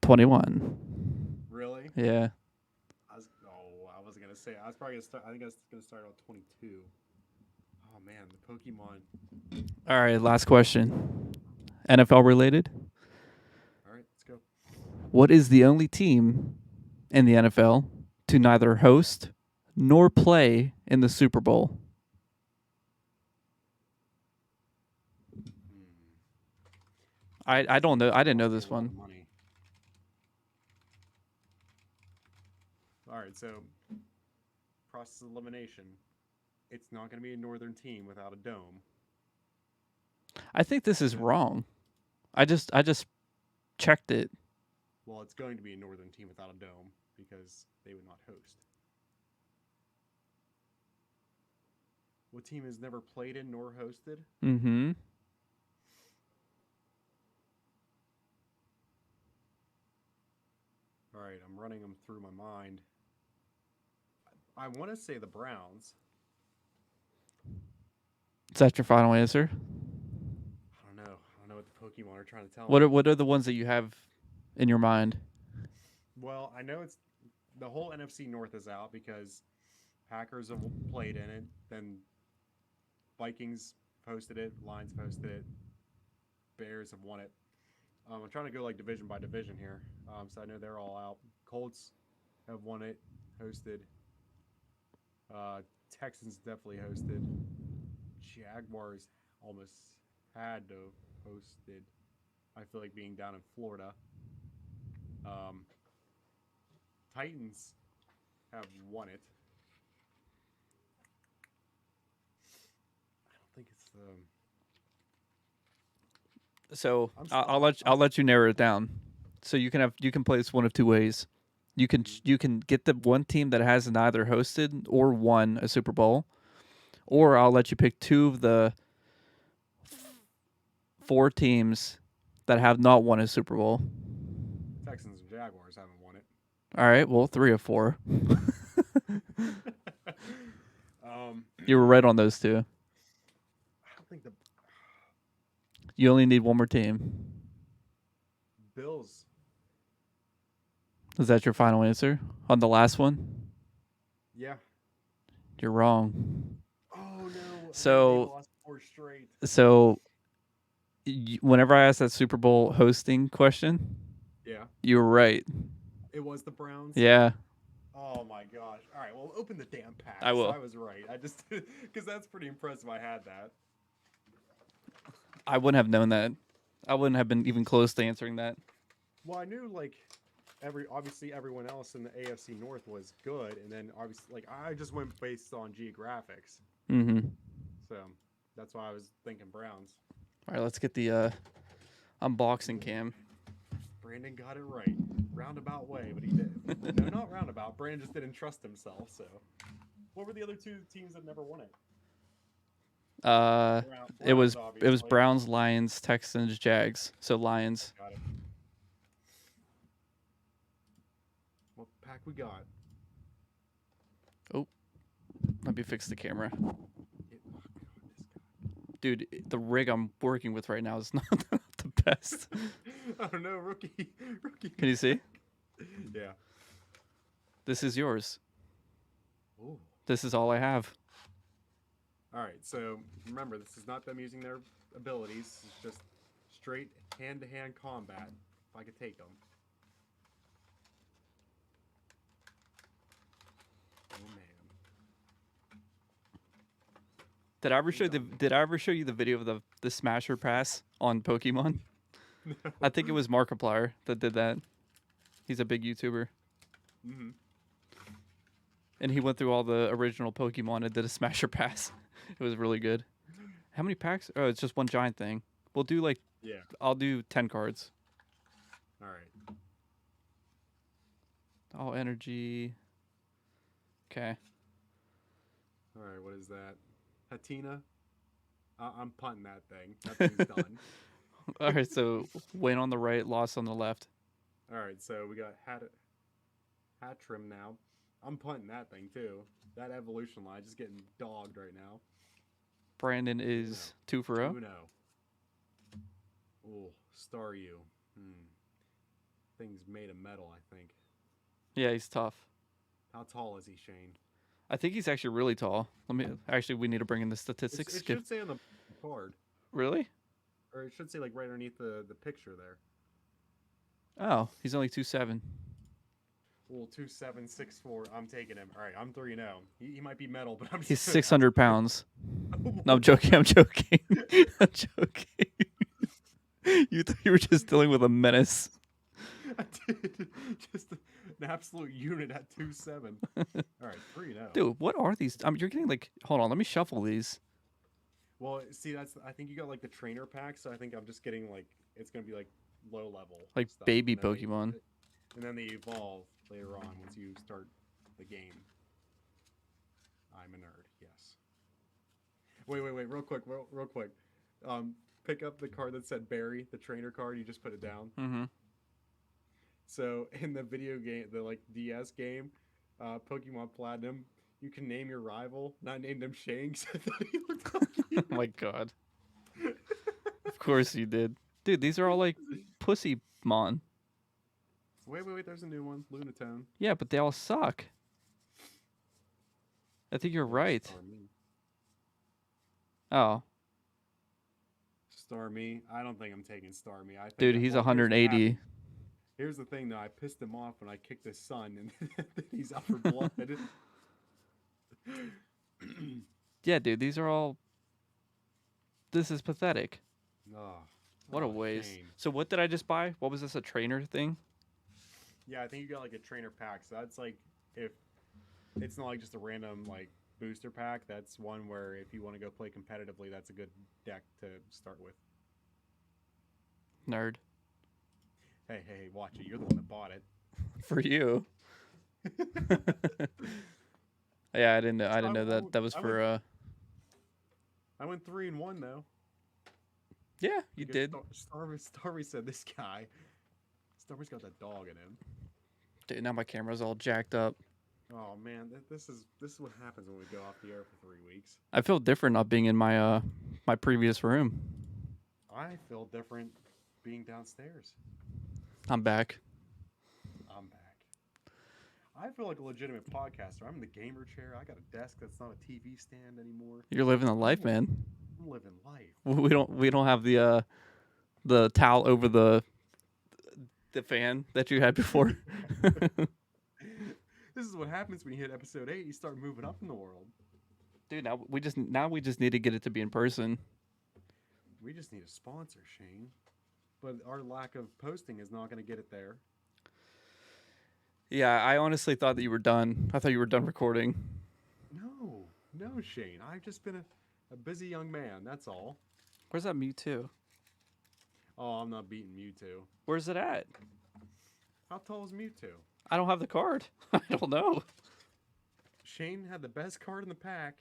21.
Really?
Yeah.
I wasn't gonna say. I was probably gonna start. I think I was gonna start on 22. Oh man, the Pokemon.
All right, last question. NFL related.
All right, let's go.
What is the only team in the NFL to neither host nor play in the Super Bowl? I don't know. I didn't know this
A lot of
one.
money. All right, so process of elimination. It's not going to be a northern team without a dome.
I think this is wrong. I just checked it.
Well, it's going to be a northern team without a dome because they would not host. What team has never played in nor hosted?
Mm-hmm.
All right, I'm running them through my mind. I want to say the Browns.
Is that your final answer?
I don't know. I don't know what the Pokemon are trying to tell me.
What are the ones that you have in your mind?
Well, I know it's the whole NFC North is out because Packers have played in it. Then Vikings hosted it. Lions hosted it. Bears have won it. I'm trying to go like division by division here. So I know they're all out. Colts have won it, hosted. Texans definitely hosted. Jaguars almost had to have hosted. I feel like being down in Florida. Titans have won it. I don't think it's
So
I'm
I'll
stuck.
I'll let you narrow it down. So you can play this one of two ways. You can get the one team that has neither hosted or won a Super Bowl, or I'll let you pick two of the four teams that have not won a Super Bowl.
Texans and Jaguars haven't won it.
All right, well, three of four. You were right on those two.
I don't think the
You only need one more team.
Bills.
Is that your final answer on the last one?
Yeah.
You're wrong.
Oh no.
So-
they lost 4 straight.
So, whenever I asked that Super Bowl hosting question,
Yeah.
you were right.
It was the Browns.
Yeah.
Oh my gosh. All right. Well, open the damn pack.
I will.
So I was right. I just because that's pretty impressive. I had that.
I wouldn't have known that. I wouldn't have been even close to answering that.
Well, I knew like obviously everyone else in the AFC North was good, and then obviously like I just went based on geographics.
Mm-hmm.
So that's why I was thinking Browns.
All right, let's get the unboxing cam.
Brandon got it right. Roundabout way, but he did. No, not roundabout. Brandon just didn't trust himself. So, what were the other 2 teams that never won it?
It was
obviously.
Browns, Lions, Texans, Jags. So Lions.
Got it. What pack we got?
Let me fix the camera.
Oh, God, this guy.
Dude, the rig I'm working with right now is not the best.
Oh no, rookie.
Can you see?
Yeah.
This is yours.
Ooh.
This is all I have.
All right. So remember, this is not them using their abilities. It's just straight hand-to-hand combat. If I could take them. Oh man.
Did I ever show you the video of the Smasher pass on Pokemon?
No.
I think it was Markiplier that did that. He's a big YouTuber.
Mm-hmm.
And he went through all the original Pokemon and did a Smasher pass. It was really good. How many packs? Oh, it's just one giant thing. We'll do like,
Yeah.
I'll do 10 cards.
All right.
All energy. Okay.
All right. What is that? Hatina. I'm punting that thing. That thing's done.
All right, so win on the right, loss on the left.
All right. So we got Hatrim now. I'm punting that thing too. That evolution line just getting dogged right now.
Brandon is 2 for 0.
2-0. Oh, Star U. Thing's made of metal, I think.
Yeah, he's tough.
How tall is he, Shane?
I think he's actually really tall. We need to bring in the statistics.
It should say on the card.
Really?
Or it should say like right underneath the picture there.
Oh, he's only 2'7".
Well, 2'7", 6'4". I'm taking him. All right, I'm 3-0. He might be metal, but I'm.
He's
just
600 pounds. No, I'm joking. I'm joking. I'm joking. You thought you were just dealing with a menace.
I did. Just an absolute unit at 2'7". All right, 3-0.
Dude, what are these? You're getting like. Hold on, let me shuffle these.
Well, see, I think you got like the trainer pack, so I think I'm just getting like it's gonna be like low level,
Like
stuff,
baby
and then
Pokemon.
and then they evolve later on once you start the game. I'm a nerd. Yes. Wait, real quick. Pick up the card that said Barry, the trainer card. You just put it down.
Mm-hmm.
So in the video game, the like DS game, Pokemon Platinum, you can name your rival. And I named him Shane 'cause I thought he looked like you.
Oh my god. Of course you did. Dude, these are all like Pussymon.
Wait. There's a new one, Lunatone.
Yeah, but they all suck. I think you're right. Oh,
Starmie. I don't think I'm taking Starmie. I think
dude, he's
well, here's what
180.
happened. Here's the thing, though. I pissed him off when I kicked his son, and then he's out for blood.
Yeah, dude, these are all. This is pathetic.
Oh,
What a waste.
shame.
So what did I just buy? What was this, a trainer thing?
Yeah, I think you got like a trainer pack. So that's like if it's not like just a random like booster pack. That's one where if you want to go play competitively, that's a good deck to start with.
Nerd.
Hey, watch it. You're the one that bought it.
For you. Yeah, I didn't know. I
So
didn't know that that was
I
for.
I went 3-1 though.
Yeah, you
Because
did.
Starry said this guy. Starry's got that dog in him.
Dude, now my camera's all jacked up.
Oh man, this is what happens when we go off the air for 3 weeks.
I feel different not being in my my previous room.
I feel different being downstairs.
I'm back.
I'm back. I feel like a legitimate podcaster. I'm in the gamer chair. I got a desk that's not a TV stand anymore.
You're living the life, man.
I'm living life.
We don't have the towel over the fan that you had before.
This is what happens when you hit episode 8. You start moving up in the world.
Dude, now we just need to get it to be in person.
We just need a sponsor, Shane. But our lack of posting is not going to get it there.
Yeah, I honestly thought that you were done. I thought you were done recording.
No, Shane. I've just been a busy young man. That's all.
Where's that Mewtwo?
Oh, I'm not beating Mewtwo.
Where's it at?
How tall is Mewtwo?
I don't have the card. I don't know.
Shane had the best card in the pack,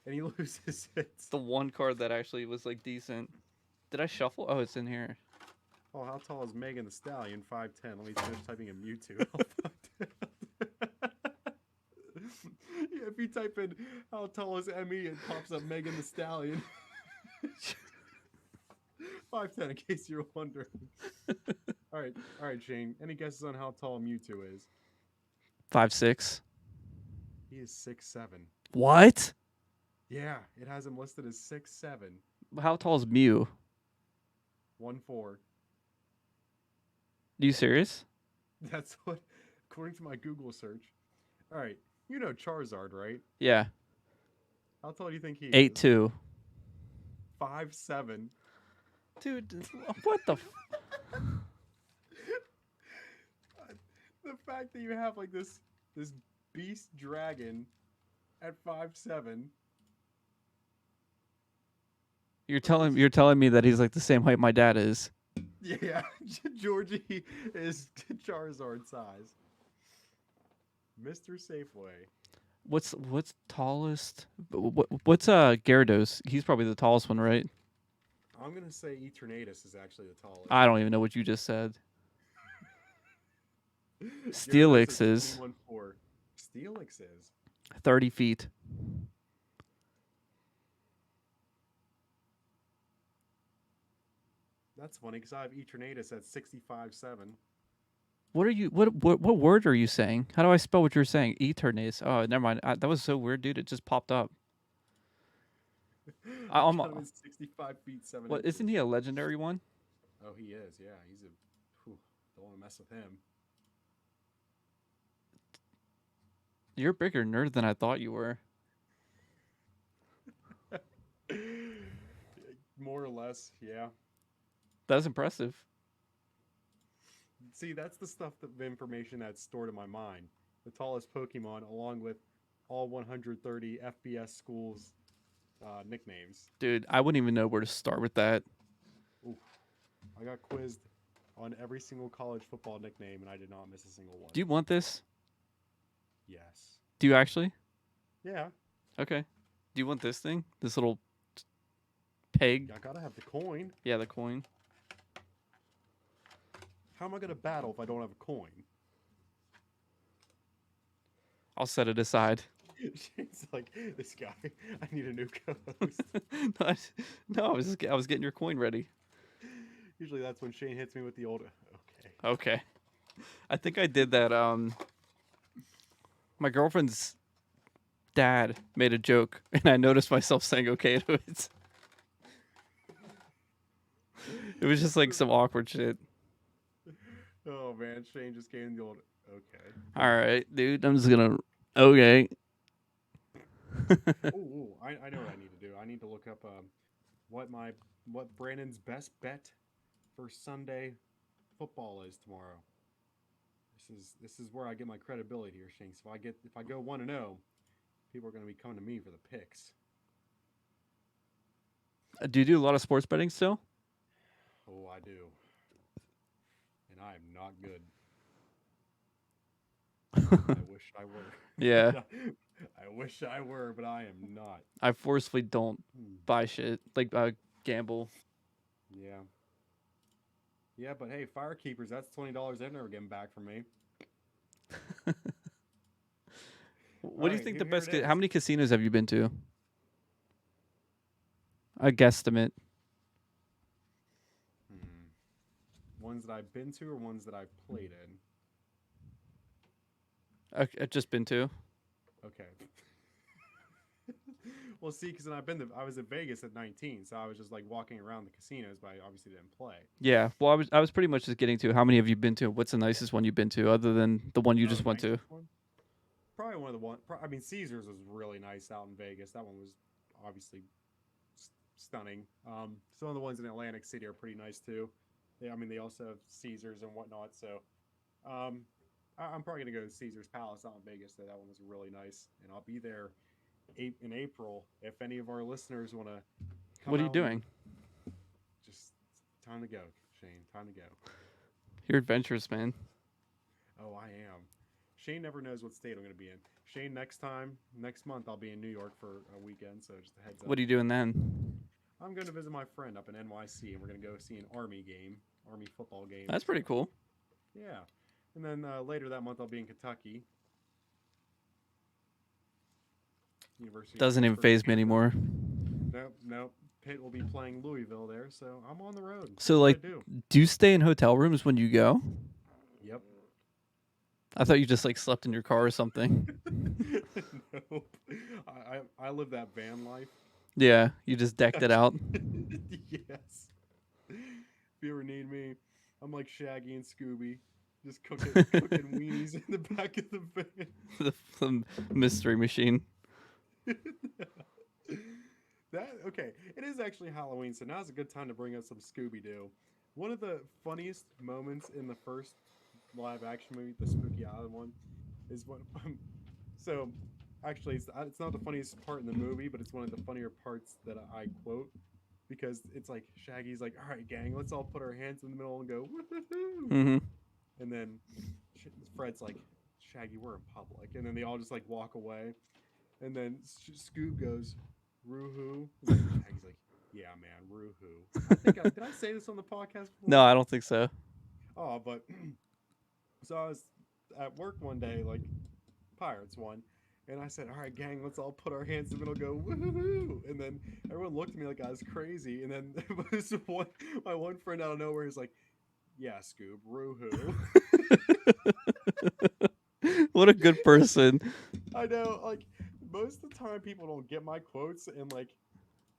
and he loses it.
It's the one card that actually was like decent. Did I shuffle? Oh, it's in here.
Oh, how tall is Megan the Stallion? 5'10". Let me finish typing in Mewtwo. Yeah, if you type in how tall is Emmy, it pops up Megan the Stallion. 5'10", in case you're wondering. All right, Shane. Any guesses on how tall Mewtwo is?
5'6".
He is 6'7".
What?
Yeah, it has him listed as 6'7".
How tall is Mew?
1'4".
You serious?
That's what, according to my Google search. All right, you know Charizard, right?
Yeah.
How tall do you think he is?
8'2".
5'7".
Dude, what the?
The fact that you have like this beast dragon at 5'7".
You're telling me that he's like the same height my dad is.
Yeah, Georgie is Charizard size. Mr. Safeway.
What's tallest? What's Gyarados? He's probably the tallest one, right?
I'm gonna say Eternatus is actually the tallest.
I don't even know what you just said.
Gyarados
Steelix is
21'4". Steelix is
30 feet.
That's funny because I have Eternatus at 65'7".
What are you? What word are you saying? How do I spell what you're saying? Eternatus. Oh, never mind. That was so weird, dude. It just popped up.
I'm 65 feet 7
What?
inches.
Isn't he a legendary one?
Oh, he is. Yeah, he's a. Don't want to mess with him.
You're a bigger nerd than I thought you were.
More or less, yeah.
That's impressive.
See, that's the information that's stored in my mind. The tallest Pokemon, along with all 130 FBS schools' nicknames.
Dude, I wouldn't even know where to start with that.
Oof. I got quizzed on every single college football nickname, and I did not miss a single one.
Do you want this?
Yes.
Do you actually?
Yeah.
Okay. Do you want this thing? This little peg?
I gotta have the coin.
Yeah, the coin.
How am I gonna battle if I don't have a coin?
I'll set it aside.
Shane's like, this guy, I need a new co-host.
No, I was getting your coin ready.
Usually that's when Shane hits me with the old, okay.
Okay. I think I did that. My girlfriend's dad made a joke, and I noticed myself saying okay to it. It was just like some awkward shit.
Oh man, Shane just gave him the old, okay.
All right, dude. I'm just gonna. Okay.
Ooh, I know what I need to do. I need to look up what Brandon's best bet for Sunday football is tomorrow. This is where I get my credibility here, Shane. So if I go 1-0, people are going to be coming to me for the picks.
Do you do a lot of sports betting still?
Oh, I do. not good. I wish I were.
Yeah.
I wish I were, but I am not.
I forcefully don't
Hmm.
buy shit like gamble.
Yeah. Yeah, but hey, Firekeepers, that's $20 they're never getting back from me.
What do you
Alright,
think
here
the best?
it
How
is.
many casinos have you been to? A guesstimate.
Ones that I've been to or ones that I've played in?
I've just been to.
Okay. Well, see, because I was in Vegas at 19, so I was just like walking around the casinos, but I obviously didn't play.
Yeah. Well, I was pretty much just getting to how many have you been to? What's the nicest one you've been to, other than the one you just went to?
Nicest one? Probably one of the one. I mean, Caesars was really nice out in Vegas. That one was obviously stunning. Some of the ones in Atlantic City are pretty nice too. I mean, they also have Caesars and whatnot. So, I'm probably gonna go to Caesar's Palace out in Vegas. That one was really nice, and I'll be there in April. If any of our listeners want to come
What are you
out and
doing?
just time to go, Shane. Time to go.
You're adventurous, man.
Oh, I am. Shane never knows what state I'm going to be in. Shane, next month, I'll be in New York for a weekend, so just a heads up.
What are you doing then?
I'm going to visit my friend up in NYC, and we're going to go see an Army football game.
That's pretty cool.
Yeah. And then later that month, I'll be in Kentucky. University.
Doesn't even phase me anymore.
Nope. Pitt will be playing Louisville there, so I'm on the road.
So,
That's
like,
what I do.
do you stay in hotel rooms when you go?
Yep.
I thought you just like slept in your car or something.
Nope. I live that van life.
Yeah, you just decked it out.
Yes. If you ever need me, I'm like Shaggy and Scooby, just cooking weenies in the back of the van.
the mystery machine.
Okay, it is actually Halloween, so now's a good time to bring up some Scooby Doo. One of the funniest moments in the first live action movie, the Spooky Island one, is when. So, actually, it's not the funniest part in the movie, but it's one of the funnier parts that I quote, because it's like Shaggy's like, "All right, gang, let's all put our hands in the middle and go woohoo,"
Mm-hmm.
and then Fred's like, "Shaggy, we're in public," and then they all just like walk away, and then Scoob goes, "Roo-hoo," and Shaggy's like, "Yeah, man, roo-hoo." Did I say this on the podcast before?
No, I don't think so.
Oh, but so I was at work one day, like Pirates won, and I said, "All right, gang, let's all put our hands in the middle, go woohoo!" And then everyone looked at me like I was crazy, and then my one friend out of nowhere is like, "Yeah, Scoob, roo-hoo."
What a good person.
I know, like most of the time people don't get my quotes, and like,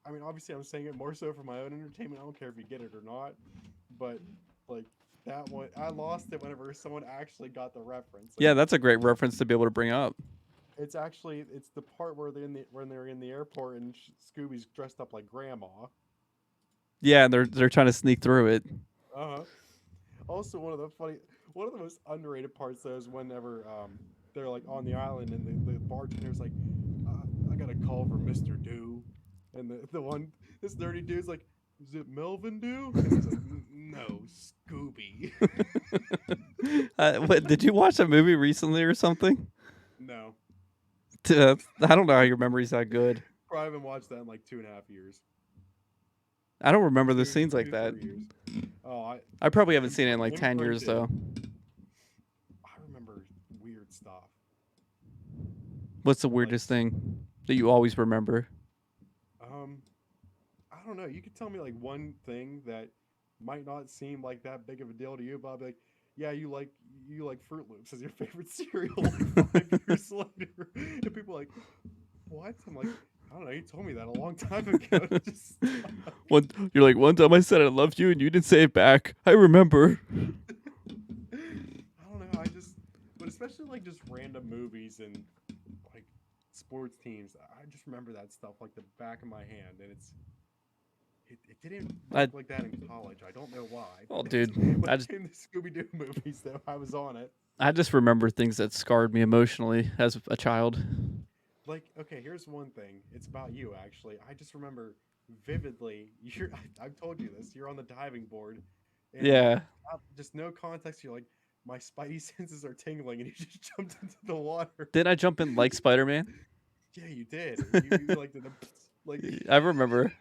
I mean, obviously I'm saying it more so for my own entertainment. I don't care if you get it or not, but like. That one, I lost it whenever someone actually got the reference. Like,
Yeah, that's a great reference to be able to bring up.
it's the part where when they're in the airport and Scooby's dressed up like grandma.
Yeah, they're trying to sneak through it.
Also, one of the most underrated parts though is whenever they're like on the island and the bartender's like, I got a call from Mr. Dew, and this nerdy dude's like, "Is it Melvin Dew?" And he's like, "No, Scooby."
What, did you watch that movie recently or something?
No,
I don't know how your memory's that good.
probably haven't watched that in like 2.5 years.
I don't remember the
Two-
scenes like
2,
that.
3 years. Oh,
I probably haven't seen it in like
Maybe
10
Frank
years
did.
though.
I remember weird stuff.
What's the weirdest thing that you always remember?
I don't know. You could tell me like one thing that might not seem like that big of a deal to you, but I'll be like, yeah, you like Fruit Loops as your favorite cereal like 5 years later. And people are like, what? I'm like, I don't know, you told me that a long time ago. Just
You're like, one time I said I loved you and you didn't say it back. I remember.
I don't know, but especially like just random movies and like sports teams, I just remember that stuff like the back of my hand, and it didn't look like that in college. I don't know why.
Oh, dude,
When
I
it
just
came to Scooby-Doo movies, though, I was on it.
I just remember things that scarred me emotionally as a child.
Like, okay, here's one thing. It's about you, actually. I just remember vividly. I've told you this. You're on the diving board, And
Yeah.
just no context. You're like, my spidey senses are tingling, and you just jumped into the water.
Didn't I jump in like Spider-Man?
Yeah, you did. You like did a like
I remember.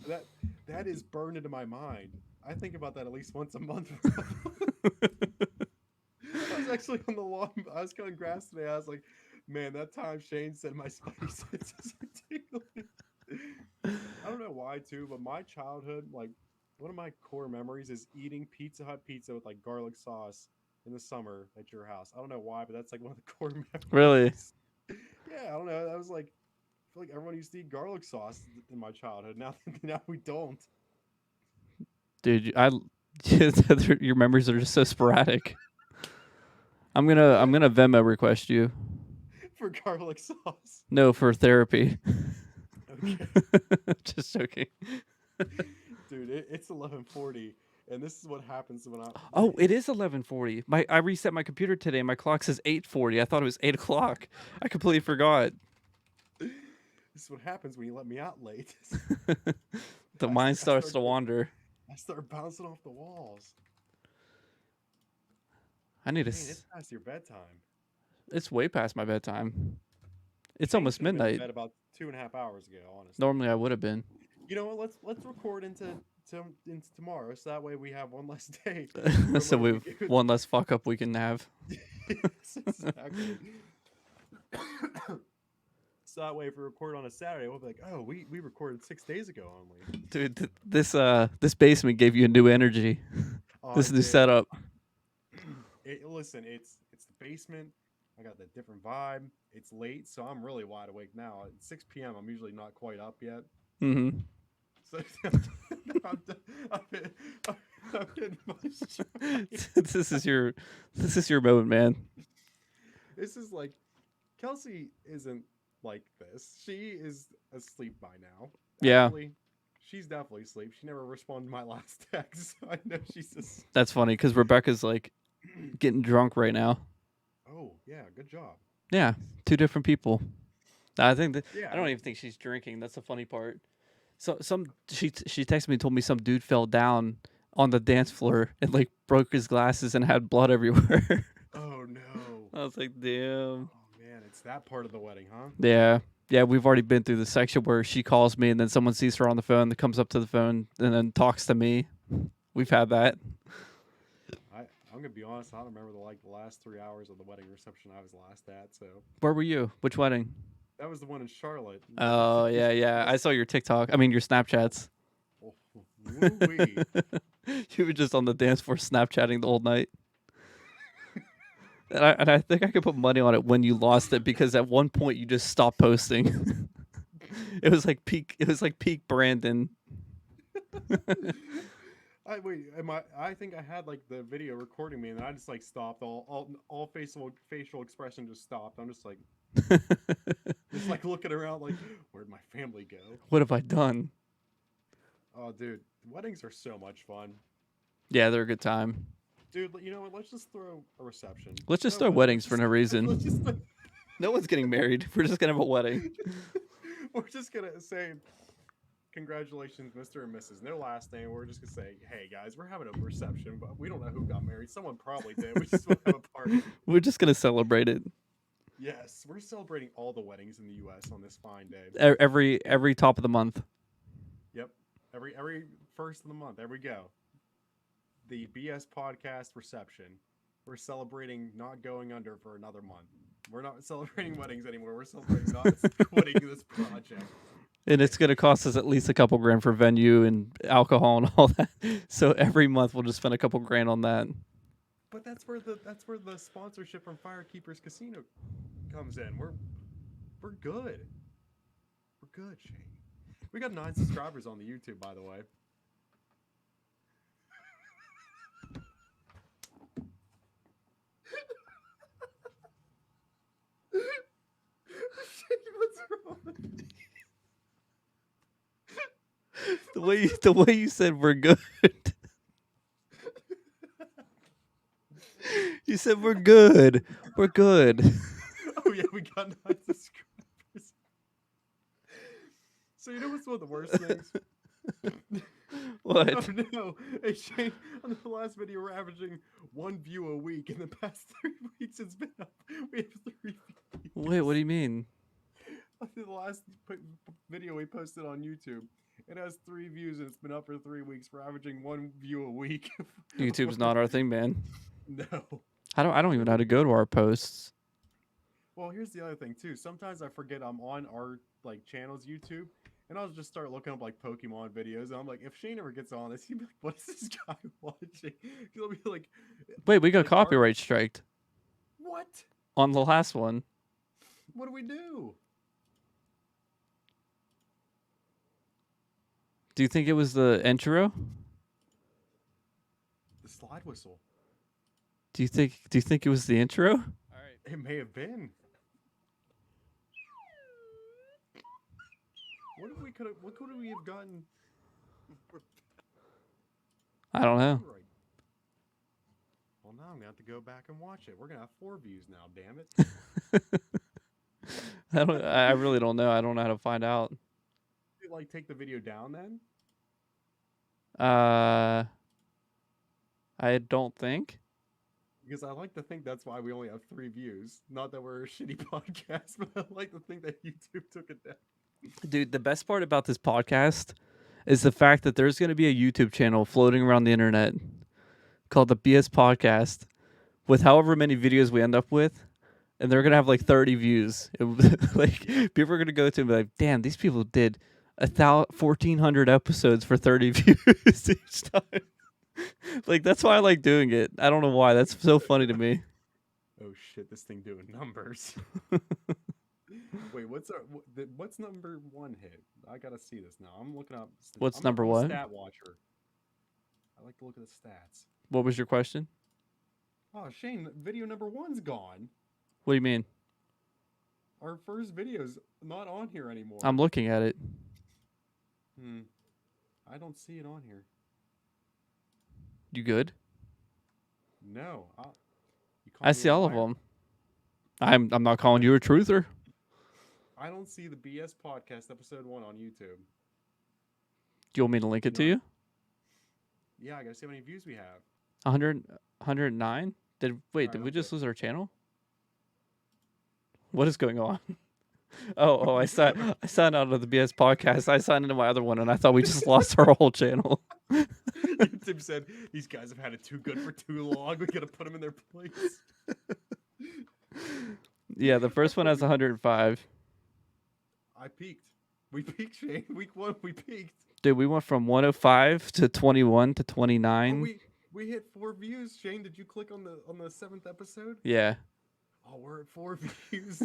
that. That is burned into my mind. I think about that at least once a month. Bro. I was actually on the lawn. I was cutting grass today. I was like, man, that time Shane said my spidey senses are tingling. I don't know why too, but my childhood, like one of my core memories is eating Pizza Hut pizza with like garlic sauce in the summer at your house. I don't know why, but that's like one of the core memories.
Really?
Yeah, I don't know. That was like, I feel like everyone used to eat garlic sauce in my childhood. Now we don't.
Dude, your memories are just so sporadic. I'm gonna Venmo request you.
For garlic sauce.
No, for therapy.
Okay.
Just joking.
Dude, it's 11:40, and this is what happens when I.
Oh, it is 11:40. I reset my computer today. My clock says 8:40. I thought it was 8 o'clock. I completely forgot.
This is what happens when you let me out late.
The mind starts to wander.
I start bouncing off the walls.
I need to.
Man, it's past your bedtime.
It's way past my bedtime. It's
Shane
almost
should have been in
midnight.
bed about 2.5 hours ago, honestly.
Normally I would have been.
You know what? Let's record into tomorrow, so that way we have one less day.
So we've one less fuck up we can have.
Yes, exactly. So that way, if we record on a Saturday, we'll be like, "Oh, we recorded 6 days ago only."
Dude, this basement gave you a new energy.
Oh,
This
it
new
did.
setup.
Listen, it's the basement. I got that different vibe. It's late, so I'm really wide awake now. At 6 p.m., I'm usually not quite up yet.
Mm-hmm.
So I'm getting my stride.
This is your moment, man.
This is like, Kelsey isn't like this. She is asleep by now.
Yeah.
Actually, she's definitely asleep. She never responded to my last text, so I know she's asleep.
That's funny because Rebecca's like getting drunk right now.
Oh, yeah, good job.
Yeah, two different people. I think that
Yeah,
I don't even think she's drinking. That's the funny part. So she texted me and told me some dude fell down on the dance floor and like broke his glasses and had blood everywhere.
Oh, no.
I was like, damn.
Oh, man, it's that part of the wedding, huh?
Yeah, we've already been through the section where she calls me and then someone sees her on the phone that comes up to the phone and then talks to me. We've had that.
I'm gonna be honest. I don't remember the last 3 hours of the wedding reception I was last at. So
Where were you? Which wedding?
that was the one in Charlotte.
Oh, yeah. I saw your TikTok. I mean, your Snapchats.
Oh, woo-wee.
You were just on the dance floor Snapchatting the whole night. And I think I could put money on it when you lost it because at one point you just stopped posting. It was like peak Brandon.
I think I had like the video recording me, and I just like stopped. All facial expression just stopped. I'm just like looking around, like, where'd my family go?
What have I done?
Oh, dude, weddings are so much fun.
Yeah, they're a good time.
Dude, you know what? Let's just throw a reception.
Let's just
No
throw
wedding.
weddings for no
Let's
reason.
just
No one's getting married. We're just gonna have a wedding.
We're just gonna say, congratulations, Mr. and Mrs. No last name. We're just gonna say, hey guys, we're having a reception, but we don't know who got married. Someone probably did. We just want to have a party.
We're just gonna celebrate it.
Yes, we're celebrating all the weddings in the U.S. on this fine day.
Every top of the month.
Yep, every first of the month. There we go. The BS podcast reception. We're celebrating not going under for another month. We're not celebrating weddings anymore. We're celebrating not quitting this project.
And it's gonna cost us at least a couple grand for venue and alcohol and all that. So every month we'll just spend a couple grand on that.
But that's where the sponsorship from Firekeepers Casino comes in. We're good. We're good, Shane. We got 9 subscribers on the YouTube, by the way. What's wrong?
The way you said we're good. You said we're good. We're good.
Oh yeah, we got 9 subscribers. So you know what's one of the worst things?
What?
Oh no! Hey Shane, on the last video, we're averaging 1 view a week. In the past 3 weeks, it's been up. We have 3 views.
Wait, what do you mean?
The last video we posted on YouTube, it has 3 views and it's been up for 3 weeks. We're averaging 1 view a week.
YouTube's not our thing, man.
No.
I don't even know how to go to our posts.
Well, here's the other thing too. Sometimes I forget I'm on our like channel's YouTube, and I'll just start looking up like Pokemon videos. And I'm like, if Shane ever gets on this, he'd be like, "What is this guy watching?" He'll be like,
Wait, we got
like, our-
copyright striked
"What?
on the last one.
What do we do?"
Do you think it was the intro?
The slide whistle.
Do you think it was the intro? All right.
It may have been. What could we have gotten?
I don't know.
Right. Well, now I'm gonna have to go back and watch it. We're gonna have 4 views now. Damn it!
I really don't know. I don't know how to find out.
Did you, like take the video down then?
I don't think.
Because I like to think that's why we only have 3 views. Not that we're a shitty podcast, but I like to think that YouTube took it down.
Dude, the best part about this podcast is the fact that there's going to be a YouTube channel floating around the internet called the BS Podcast with however many videos we end up with, and they're going to have like 30 views. Like people are going to go to and be like, "Damn, these people did 1,400 episodes for 30 views each time." Like that's why I like doing it. I don't know why. That's so funny to me.
Oh shit, this thing doing numbers. Wait, what's number 1 hit? I gotta see this now. I'm looking up.
What's
I'm
number
a
1?
Stat watcher. I like to look at the stats.
What was your question?
Oh, Shane, video number 1's gone.
What do you mean?
Our first video's not on here anymore.
I'm looking at it.
I don't see it on here.
You good?
No.
I see all of them. I'm not calling you a truther.
I don't see the BS Podcast episode 1 on YouTube.
Do you want me to link it to you?
Yeah, I gotta see how many views we have.
109? Did we
okay.
just lose our channel? What is going on? Oh, I signed out of the BS Podcast. I signed into my other one, and I thought we just lost our whole channel.
YouTube said, these guys have had it too good for too long. We gotta put them in their place.
Yeah, the first one has 105.
I peaked. We peaked, Shane. Week 1, we peaked.
Dude, we went from 105 to 21 to 29.
Oh, we hit 4 views. Shane, did you click on the 7th episode?
Yeah.
Oh, we're at 4 views.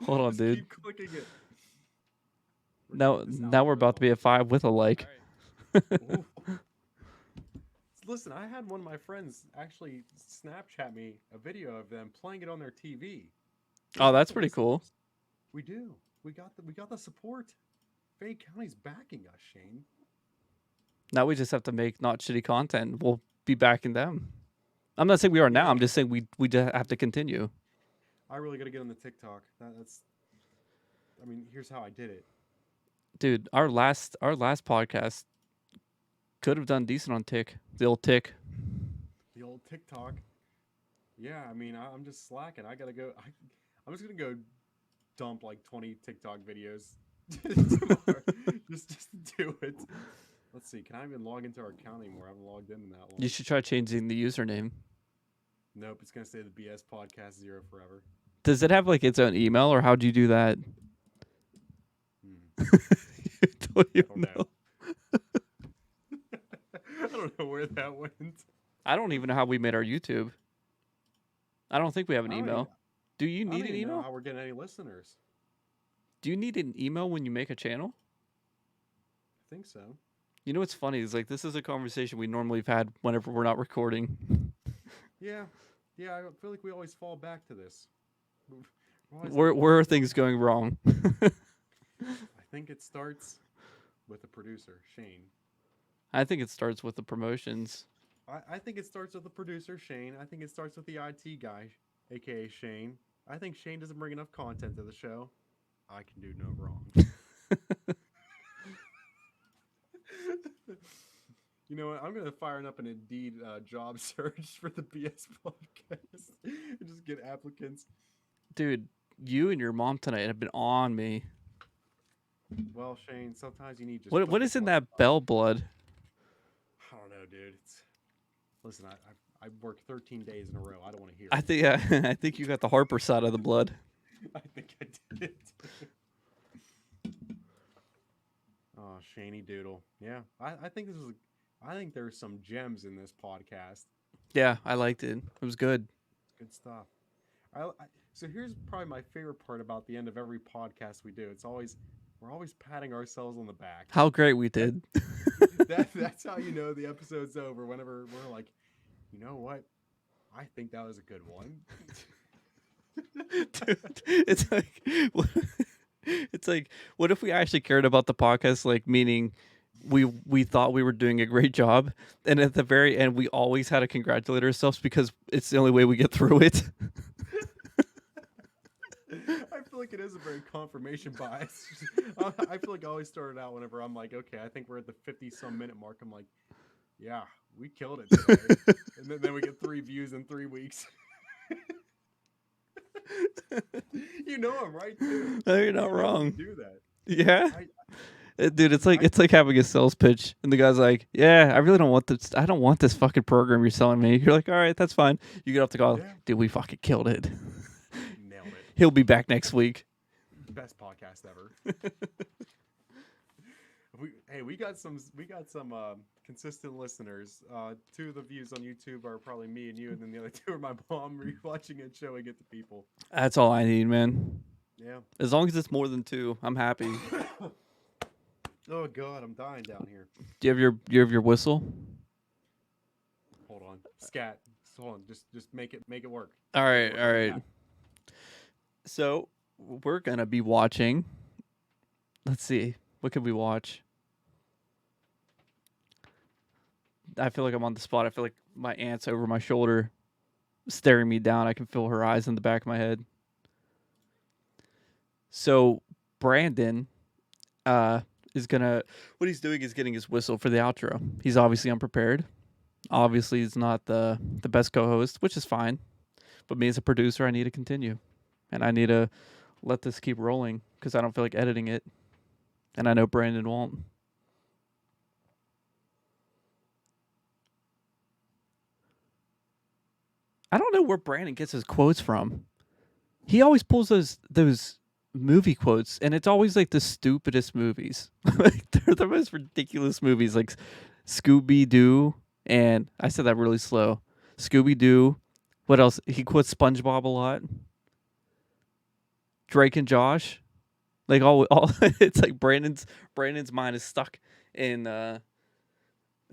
Hold on,
Just
dude.
Keep clicking it.
Now we're about to be at 5 with a like.
Ooh. Listen, I had one of my friends actually Snapchat me a video of them playing it on their TV.
Oh, that's pretty cool.
We do. We got the support. Fayette County's backing us, Shane.
Now we just have to make not shitty content. We'll be backing them. I'm not saying we are now. I'm just saying we just have to continue.
I really got to get on the TikTok. I mean, here's how I did it.
Dude, our last podcast could have done decent on the old Tick.
The old TikTok. Yeah, I mean, I'm just slacking. I gotta go. I'm just gonna go dump like 20 TikTok videos just to do it. Let's see. Can I even log into our account anymore? I haven't logged in that long.
You should try changing the username.
Nope, it's gonna stay the BS Podcast 0 forever.
Does it have like its own email, or how do you do that? You don't even know.
I don't know where that went.
I don't even know how we made our YouTube. I don't think we have an
I don't
email.
even-
Do you
I don't
need an
even know
email?
how we're getting any listeners.
Do you need an email when you make a channel?
I think so.
You know what's funny is like this is a conversation we normally have had whenever we're not recording.
Yeah, I feel like we always fall back to this. We're always
Where are things going wrong?
I think it starts with the producer, Shane.
I think it starts with the promotions.
I think it starts with the producer, Shane. I think it starts with the IT guy, aka Shane. I think Shane doesn't bring enough content to the show. I can do no wrong. You know what? I'm gonna fire up an Indeed job search for the BS podcast and just get applicants.
Dude, you and your mom tonight have been on me.
Well, Shane, sometimes you need just.
What is in that bell blood?
I don't know, dude. Listen, I worked 13 days in a row. I don't want to hear.
I think I think you got the Harper side of the blood.
I think I did. Oh, Shaney Doodle. Yeah, I think this was. I think there's some gems in this podcast.
Yeah, I liked it. It was good.
Good stuff. So here's probably my favorite part about the end of every podcast we do. We're always patting ourselves on the back.
How great we did.
That's how you know the episode's over. Whenever we're like, you know what? I think that was a good one.
Dude, it's like, what if we actually cared about the podcast? Like, meaning we thought we were doing a great job, and at the very end, we always had to congratulate ourselves because it's the only way we get through it.
I feel like it is a very confirmation bias. I feel like I always started out whenever I'm like, okay, I think we're at the 50-some minute mark. I'm like, yeah, we killed it today. And then we get 3 views in 3 weeks. You know I'm right, too.
No, you're not wrong.
Do that.
Yeah. Dude, it's like having a sales pitch, and the guy's like, "Yeah, I really don't want this. I don't want this fucking program you're selling me." You're like, "All right, that's fine." You get off the call,
Yeah.
dude. We fucking killed it.
Nailed it.
He'll be back next week.
Best podcast ever. We got some consistent listeners. 2 of the views on YouTube are probably me and you, and then the other 2 are my mom rewatching it, showing it to people.
That's all I need, man.
Yeah.
As long as it's more than 2, I'm happy.
Oh God, I'm dying down here.
Do you have your whistle?
Hold on, scat. Hold on, just make it work.
All right. So we're gonna be watching. Let's see, what can we watch? I feel like I'm on the spot. I feel like my aunt's over my shoulder, staring me down. I can feel her eyes in the back of my head. So Brandon, is gonna. What he's doing is getting his whistle for the outro. He's obviously unprepared. Obviously, he's not the best co-host, which is fine. But me as a producer, I need to continue, and I need to let this keep rolling because I don't feel like editing it, and I know Brandon won't. I don't know where Brandon gets his quotes from. He always pulls those movie quotes, and it's always like the stupidest movies. Like, they're the most ridiculous movies, like Scooby-Doo, and I said that really slow. Scooby-Doo. What else? He quotes SpongeBob a lot. Drake and Josh. Like all it's like Brandon's mind is stuck in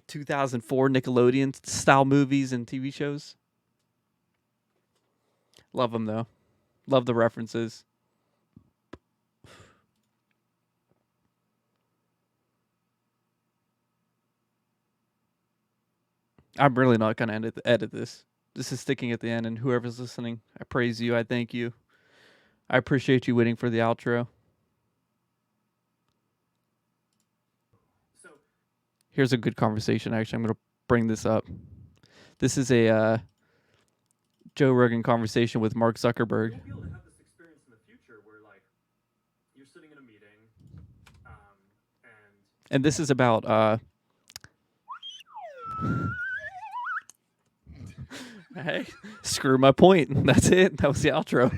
2004 Nickelodeon style movies and TV shows. Love them though. Love the references. I'm really not going to edit this. This is sticking at the end, and whoever's listening, I praise you. I thank you. I appreciate you waiting for the outro. Here's a good conversation, actually. I'm going to bring this up. This is a Joe Rogan conversation with Mark Zuckerberg.
You'll be able to have this experience in the future where, like, you're sitting in a meeting,
and this is about... Hey, screw my point. That's it. That was the outro.